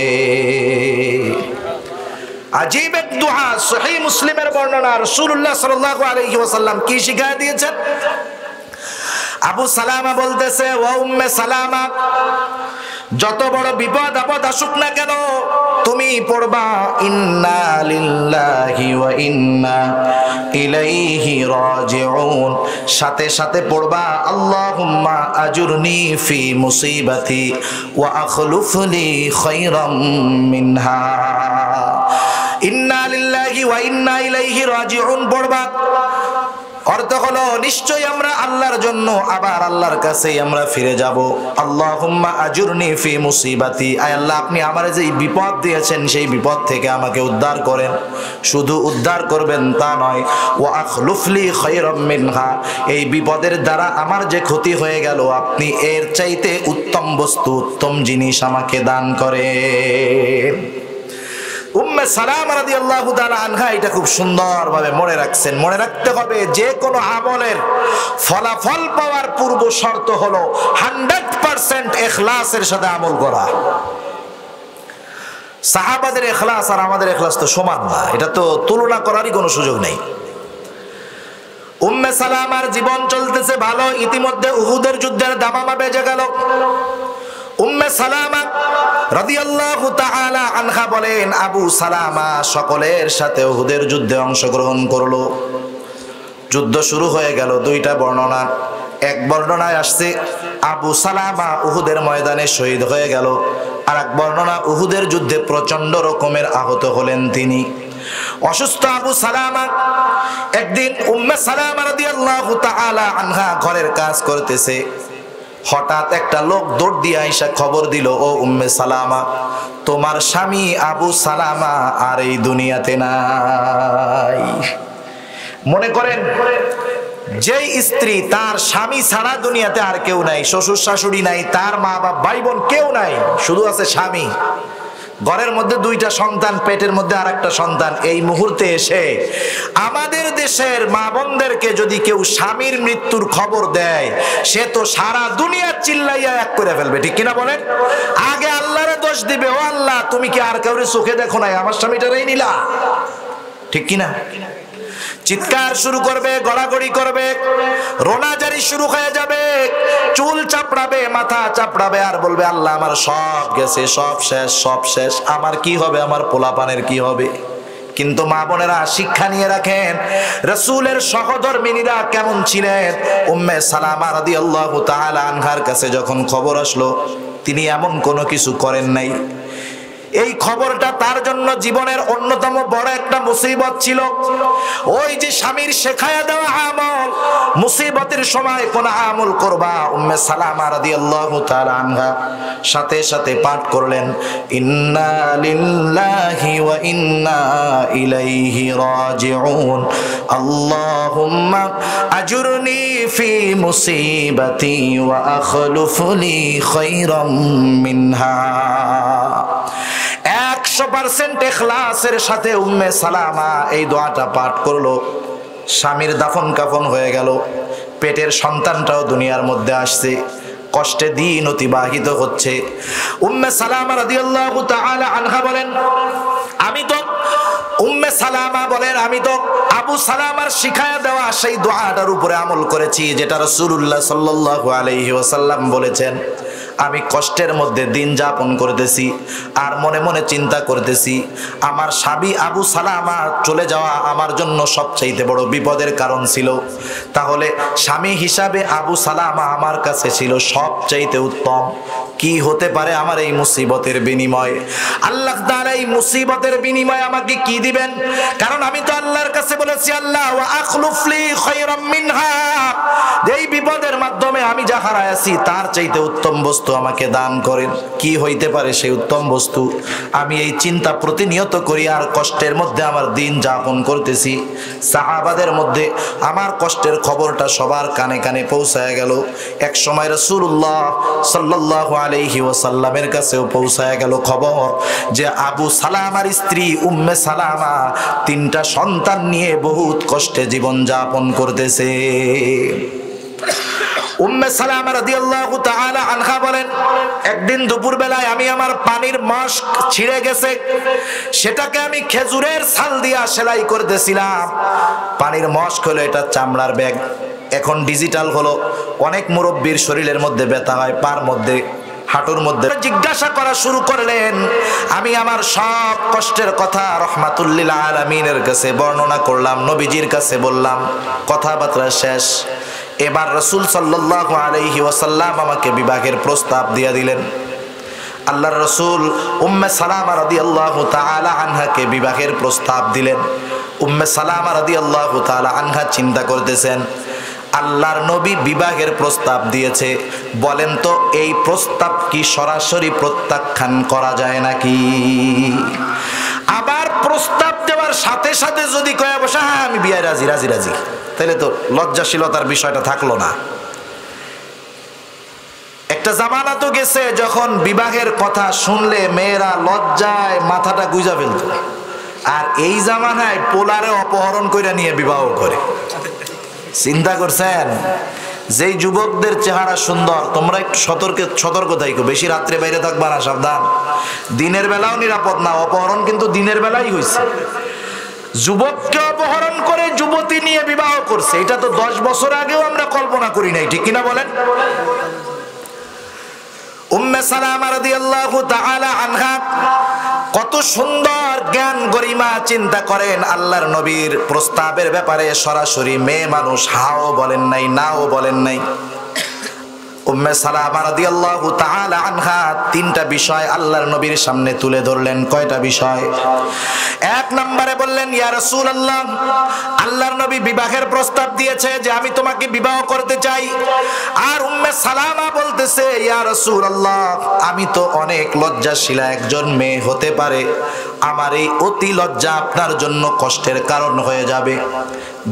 আজীব এক দুআ, সহিহ মুসলিমের বর্ণনা। রাসূলুল্লাহ সাল্লাল্লাহু আলাইহি ওয়াসাল্লাম কি শিখায়া দিয়েছেন? আবু সালামা বলতেছে, ও উম্মে সালামা, যত বড় বিপদ আপদ আসুক না কেন তুমি পড়বা ইন্না লিল্লাহি ওয়া ইন্না ইলাইহি রাজিউন। সাথে সাথে পড়বা আল্লাহুম্মা আজুরনি ফি মুসিবাতি ওয়া আখলুফলি খায়রাম মিনহা। ইন্না লিল্লাহি ওয়া ইন্না ইলাইহি রাজিউন পড়বা। অর্থ হলো, নিশ্চয়ই আমরা আল্লাহর জন্য, আবার আল্লাহর কাছেই আমরা ফিরে যাব। আল্লাহুম্মা আজুরনি ফি মুসিবাতি, আয় আল্লাহ, আপনি আমার যে বিপদ দিয়েছেন সেই বিপদ থেকে আমাকে উদ্ধার করেন। শুধু উদ্ধার করবেন তা নয়, ওয়া আখলুফলি খায়রাম মিনহা, এই বিপদের দ্বারা আমার যে ক্ষতি হয়ে গেল আপনি এর চাইতে উত্তম বস্তু, উত্তম জিনিস আমাকে দান করেন। উম্মে সালামা রাদিয়াল্লাহু তাআলা আনহা এটা খুব সুন্দরভাবে মনে রাখছেন। মনে রাখতে হবে, যে কোনো আমলের ফলাফল পাওয়ার পূর্ব শর্ত হলো 100% ইখলাসের সাথে আমল করা। সাহাবাদের ইখলাস আর আমাদের ইখলাস তো সমান না, এটা তো তুলনা করারই কোনো সুযোগ নেই। উম্মে সালামার জীবন চলতেছে ভালো, ইতিমধ্যে উহুদের যুদ্ধের দামামা বেজে গেল। উম্মে সালামা রাদিয়াল্লাহু তাআলা আনহা বলেন, আবু সালামা সকলের সাথে উহুদের যুদ্ধে অংশগ্রহণ করলো। যুদ্ধ শুরু হয়ে গেল। দুইটা বর্ণনা, এক বর্ণনায় আসছে আবু সালামা উহুদের ময়দানে শহীদ হয়ে গেল, আর এক বর্ণনা উহুদের যুদ্ধে প্রচন্ড রকমের আহত হলেন তিনি। অসুস্থ আবু সালামা একদিন উম্মে সালামা রাদিয়াল্লাহু তাআলা আনহা ঘরের কাজ করতেছে। হঠাৎ একটা লোক দৌড় দিয়ে আইসা খবর দিল, ও উম্মে সালামা, তোমার স্বামী আবু সালামা আর এই দুনিয়াতে নাই। মনে করেন, যেই স্ত্রী তার স্বামী ছাড়া দুনিয়াতে আর কেউ নাই, শ্বশুর শাশুড়ি নাই, তার মা বাবা ভাই বোন কেউ নাই, শুধু আছে স্বামী। ঘরের মধ্যে দুইটা সন্তান, পেটের মধ্যে আর একটা সন্তান। এই মুহূর্তে এসে আমাদের দেশের মা বোনদেরকে যদি কেউ স্বামীর মৃত্যুর খবর দেয়, সে তো সারা দুনিয়া চিল্লাইয়া এক করে ফেলবে, ঠিক কিনা বলেন? আগে আল্লাহরে দোষ দিবে, ও আল্লাহ, তুমি কি আর কাউরে চোখে দেখো নাই, আমার স্বামীটারেই নিলা, ঠিক কিনা? চিৎকার শুরু করবে, গড়াগড়ি করবে, রোনাজারি শুরু হয়ে যাবে, চুল চাপড়াবে, মাথা চাপড়াবে, আর বলবে, আল্লাহ, আমার সব গেছে, সব শেষ, সব শেষ, আমার কি হবে, আমার পোলাপানের কি হবে? কিন্তু মা বোনেরা শিক্ষা নিয়ে রাখেন রাসূলের সহধর্মিনীরা কেমন ছিলেন। উম্মে সালামা রাদিয়াল্লাহু তাআলা আনহার কাছে যখন খবর আসলো, তিনি এমন কোনো কিছু করেন নাই। এই খবরটা তার জন্য জীবনের অন্যতম বড় একটা মুসিবত ছিল। ওই যে স্বামীর শেখায়া দেওয়া আমল, মুসিবতের সময় কোন আমল করবা, উম্মে সালামা রাদিয়াল্লাহু তাআলা আনহা সাথে সাথে পাঠ করলেন ইন্না লিল্লাহি ওয়া ইন্না ইলাইহি রাজিউন আল্লাহুম্মা আজুরনি ফি মুসিবাতি ওয়া আখলুফনি খায়রাম মিনহা। 100% ইখলাসের সাথে উম্মে সালামা এই দোয়াটা পাঠ করলো। স্বামীর দাফন কাফন হয়ে গেল, পেটের সন্তানটাও দুনিয়ার মধ্যে আসছে, কষ্টে দিন অতিবাহিত হচ্ছে। উম্মে সালামা রাদিয়াল্লাহু তাআলা আনহা বলেন, উম্মে সালামা বলেন আমি তো আবু সালামার শিখায়া দেওয়া সেই দোয়াটার উপরে আমল করেছি, যেটা রাসূলুল্লাহ সাল্লাল্লাহু আলাইহি ওয়াসাল্লাম বলেছেন। আমি কষ্টের মধ্যে দিন যাপন করতেছি আর মনে মনে চিন্তা করতেছি আমার স্বামী আবু সালামা চলে যাওয়া আমার জন্য সবচাইতে বড় বিপদের কারণ ছিল। তাহলে স্বামী হিসাবে আবু সালামা আমার কাছে ছিল সবচাইতে উত্তম। কি হতে পারে আমার এই মুসিবতের বিনিময়ে? আল্লাহ তাআলা এই মুসিবতের বিনিময়ে আমাকে কি দিবেন? কারণ আমি তো আল্লাহর কাছে বলেছি আল্লাহ ওয়া আখলুফলি খায়রাম মিনহা, এই বিপদের মাধ্যমে আমি যা হারাইছি তার চাইতে উত্তম বস্তু আমাকে দান করেন। কি হইতে পারে সেই উত্তম বস্তু? আমি এই চিন্তা প্রতিনিয়ত করি আর কষ্টের মধ্যে আমার দিন যাপন করতেছি। সাহাবাদের মধ্যে আমার কষ্টের খবরটা সবার কানে কানে পৌঁছায় গেল। এক সময় রাসূলুল্লাহ সাল্লাল্লাহু আলাইহি ওয়াসাল্লামের কাছেও পৌঁছায় গেল খবর যে আবু সালামার স্ত্রী উম্মে সালামা 3টা সন্তান নিয়ে বহুত কষ্টে জীবন যাপন করতেছে। উম্মে সালামা রাদিয়াল্লাহু তাআলা আনহা বলেন, একদিন দুপুরবেলায় আমি আমার পানির মশক ছিঁড়ে গেছে, সেটাকে আমি খেজুরের ছাল দিয়া সেলাই করতেছিলাম। পানির মশক হলো এটা চামড়ার ব্যাগ, এখন ডিজিটাল হলো। অনেক মুরব্বীর শরীরের মধ্যে ব্যথা হয়, পার মধ্যে হাঁটুর মধ্যে। জিজ্ঞাসা করা শুরু করলেন, আমি আমার সব কষ্টের কথা রাহমাতুল লিল আলামিনের কাছে বর্ণনা করলাম, নবীজির কাছে বললাম। কথাবার্তা শেষ। এবার রাসূল সাল্লাল্লাহু আলাইহি ওয়াসাল্লাম আমাকে বিবাহের প্রস্তাব দিয়ে দিলেন। আল্লাহর রাসূল উম্মে সালামা রাদিয়াল্লাহু তাআলা আনহাকে বিবাহের প্রস্তাব দিলেন। উম্মে সালামা রাদিয়াল্লাহু তাআলা আনহা চিন্তা করতেছেন, আল্লাহর নবী বিবাহের প্রস্তাব দিয়েছে, বলেন তো এই প্রস্তাব কি সরাসরি প্রত্যাখ্যান করা যায় নাকি? আবার প্রস্তাব দেওয়ার সাথে সাথে যদি কয়ে বসে হ্যাঁ আমি বিয়ে রাজি রাজি রাজি, তাহলে তো লজ্জাশীলতার বিষয়টা থাকলো না। একটা জামানা তো গেছে যখন বিবাহের কথা শুনলে মেয়েরা লজ্জায় মাথাটা গুঁজা ফেলত, আর এই জামানায় পোলারে অপহরণ করে নিয়ে বিবাহ করে। চিন্তা করছেন? যেই যুবকদের চেহারা সুন্দর, তোমরা একটু সতর্ক থাকো, বেশি রাত্রে বাইরে থাকবা না, সাবধান। দিনের বেলাও নিরাপদ না, অপহরণ কিন্তু দিনের বেলাই হয়েছে। যুবককে অপহরণ করে যুবতী নিয়ে বিবাহ করছে, এটা তো 10 বছর আগেও আমরা কল্পনা করি নাই, ঠিক কিনা বলেন? উম্মে সালামা রাদিয়াল্লাহু তাআলা আনহা কত সুন্দর জ্ঞান গরিমা, চিন্তা করেন আল্লাহর নবীর প্রস্তাবের ব্যাপারে সরাসরি মেয়ে মানুষ হাও বলেন নাই, নাও বলেন নাই। উম্মে সালামা রাদিয়াল্লাহু তাআলা আনহা 3টা বিষয় আল্লাহর নবীর সামনে তুলে ধরলেন। কয়টা বিষয়? 1 নম্বরে বললেন, ইয়া রাসূলুল্লাহ, আল্লাহর নবী বিবাহের প্রস্তাব দিয়েছে যে আমি তোমাকে বিবাহ করতে চাই। আর উম্মে সালামা বলতেছে, ইয়া রাসূলুল্লাহ, আমি তো অনেক লজ্জাশীলা একজন মেয়ে, হতে পারে আমার এই অতি লজ্জা আপনার জন্য কষ্টের কারণ হয়ে যাবে।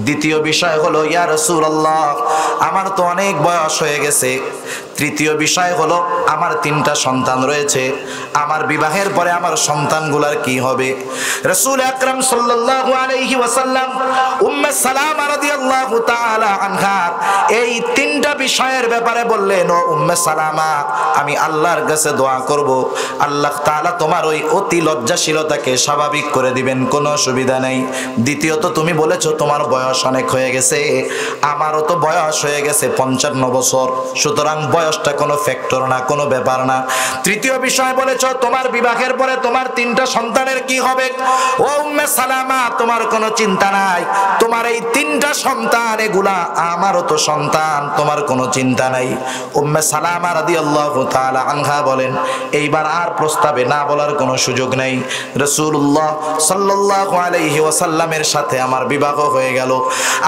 দ্বিতীয় বিষয় হলো, ইয়া রাসূলুল্লাহ, আমার তো অনেক বয়স হয়ে গেছে। তৃতীয় বিষয় হলো, আমার 3টা সন্তান রয়েছে, আমার বিবাহের পরে আমার সন্তানগুলার কি হবে? রাসূল আকরাম সাল্লাল্লাহু আলাইহি ওয়াসাল্লাম উম্মে সালামা রাদিয়াল্লাহু তাআলা আনহা এই 3টা বিষয়ের ব্যাপারে বললেন, ও উম্মে সালামা, আমি আল্লাহর কাছে দোয়া করব, আল্লাহ তাআলা তোমার ওই অতি লজ্জাশীলতাকে স্বাভাবিক করে দিবেন, কোনো অসুবিধা নেই। দ্বিতীয়ত, তুমি বলেছো তোমার বয়স অনেক হয়ে গেছে, আমারও তো বয়স হয়ে গেছে 55 বছর, সুতরাং বয়স 10টা কোনো ফ্যাক্টর না, কোনো ব্যাপার না। তৃতীয় বিষয় বলেছ তোমার বিবাহের পরে তোমার 3টা সন্তানের কি হবে। ও উম্মে সালামা, তোমার কোনো চিন্তা নাই, তোমার এই 3টা সন্তান এগুলা আমারও তো সন্তান, তোমার কোনো চিন্তা নাই। উম্মে সালামা রাদিয়াল্লাহু তাআলা আনহা বলেন, এইবার আর প্রস্তাবে না বলার কোনো সুযোগ নেই। রাসূলুল্লাহ সাল্লাল্লাহু আলাইহি ওয়াসাল্লামের সাথে আমার বিবাহ হয়ে গেল।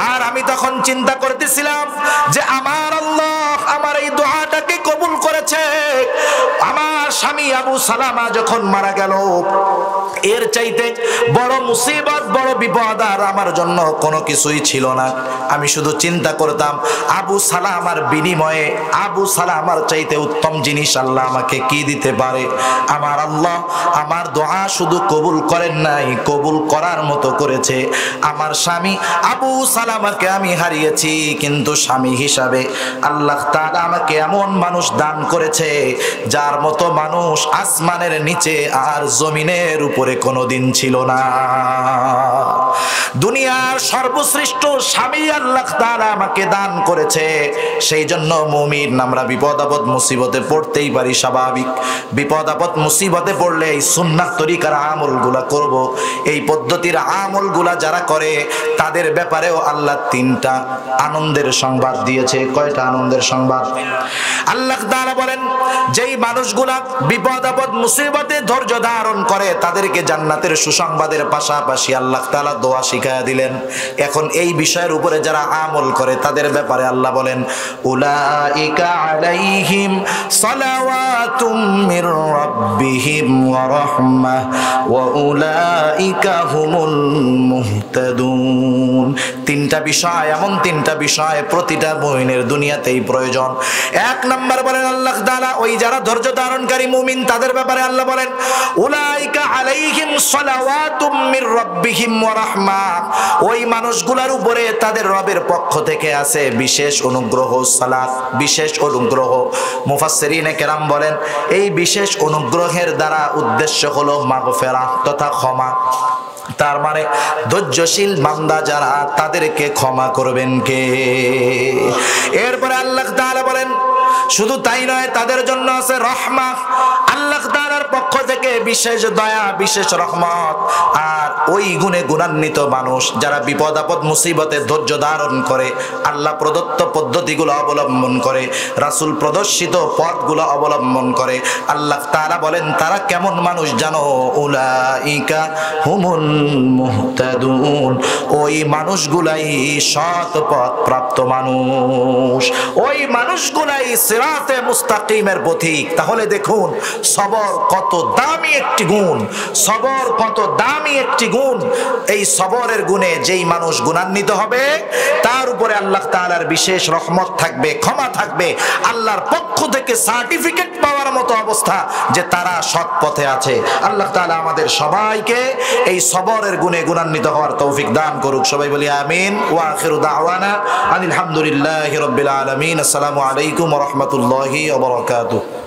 আর আমি তখন চিন্তা করতেছিলাম যে আমার আল্লাহ আমার এই দোয়াটাকে কবুল করেছে। আমার স্বামী আবু সালামা যখন মারা গেল, এর চাইতে বড় মুসিবত, বড় বিপদ আর আমার জন্য কোনো কিছুই ছিল না। আমি শুধু চিন্তা করতাম আবু সালামার বিনিময়ে, আবু সালামার চাইতে উত্তম জিনিস আল্লাহ আমাকে কি দিতে পারে। আমার আল্লাহ আমার দোয়া শুধু কবুল করেন নাই, কবুল করার মতো করেছে। আমার স্বামী আবু সালামাকে আমি হারিয়েছি, কিন্তু স্বামী হিসাবে আল্লাহ তাআলা আমাকে এমন মানুষ দান করেছে যার মতো মানুষ আসমানের নিচে আর জমিনের উপরে কোনোদিন ছিল না। দুনিয়ার সর্বশ্রেষ্ঠ স্বামী আল্লাহ তাআলা আমাকে দান করেছে। সেই জন্য মুমিন আমরা বিপদ আপদ মুসিবতে পড়তেই পারি, স্বাভাবিক। বিপদ আপদ মুসিবতে পড়লে এই সুন্নাহ তরিকার আমলগুলা করব। এই পদ্ধতির আমলগুলা যারা করে তাদের ব্যাপারেও আল্লাহ 3টা আনন্দের সংবাদ দিয়েছে। কয়টা আনন্দের সংবাদ? আল্লাহ তাআলা বলেন যেই মানুষগুলা বিপদ আপদ মুসিবতে ধৈর্য ধারণ করে তাদেরকে জান্নাতের সুসংবাদের পাশাপাশি আল্লাহ তাআলা দোয়া শিখায়া দিলেন। এখন এই বিষয়ের উপরে যারা আমল করে তাদের ব্যাপারে আল্লাহ বলেন, উলাইকা আলাইহিম সালাওয়াতুম মির রাব্বিহিম ওয়া রাহমাহ ওয়া উলাইকা হুমুল মুহতাদুন। 3টা বিষয়, এমন 3টা বিষয় প্রতিটা মুমিনের দুনিয়াতেই প্রয়োজন। 1 নাম্বার বলেন আল্লাহ তাআলা ওই যারা ধৈর্য ধারণকারী মুমিন তাদের ব্যাপারে আল্লাহ বলেন, উলাইকা আলাইহিম সালাওয়াতুম মির রাব্বিহিম ওয়া রাহমাহ। ওই মানুষগুলোর উপরে তাদের রবের পক্ষ থেকে আছে বিশেষ অনুগ্রহ, সালাত, বিশেষ অনুগ্রহ। মুফাসসিরিনে কেরাম বলেন এই বিশেষ অনুগ্রহের দ্বারা উদ্দেশ্য হলো মাগফিরাহ তথা ক্ষমা। তার মানে ধৈর্যশীল বান্দা যারা তাদেরকে ক্ষমা করবেন কে। এরপরে আল্লাহ তাআলা বলেন শুধু তাই নয়, তাদের জন্য আছে রহমত, আল্লাহ তাআলার পক্ষ থেকে বিশেষ দয়া, বিশেষ রহমত। আর ওই গুণে গুণান্বিত মানুষ যারা বিপদ আপদ মুসিবতে ধৈর্য ধারণ করে, আল্লাহ প্রদত্ত পদ্ধতিগুলো অবলম্বন করে, রাসূল প্রদর্শিত পথগুলো অবলম্বন করে, আল্লাহ তাআলা বলেন তারা কেমন মানুষ জানো? উলাইকা হুমুল মুহতাদুন। ওই মানুষগুলাই সৎ পথ প্রাপ্ত মানুষ, ওই মানুষগুলাই সিরাতে মুস্তাকিমের পথিক। তাহলে দেখুন সবর কত দামি একটি গুণ, সবর কত দামি একটি গুণ। এই সবরের গুণে যেই মানুষ গুণান্বিত হবে তার উপরে আল্লাহ তাআলার বিশেষ রহমত থাকবে, ক্ষমা থাকবে, আল্লাহর পক্ষ থেকে সার্টিফিকেট পাওয়ার মতো অবস্থা যে তারা সৎ পথে আছে। আল্লাহ তাআলা আমাদের সবাইকে এই সবরের গুণে গুণান্বিত হওয়ার তৌফিক দান করুক। সবাই বলি আমিন। ওয়া আখিরু দাওয়ানা আলহামদুলিল্লাহি রাব্বিল আলামিন। আসসালামু আলাইকুম ওয়া রাহমাতুল্লাহি ওয়া বারাকাতুহু।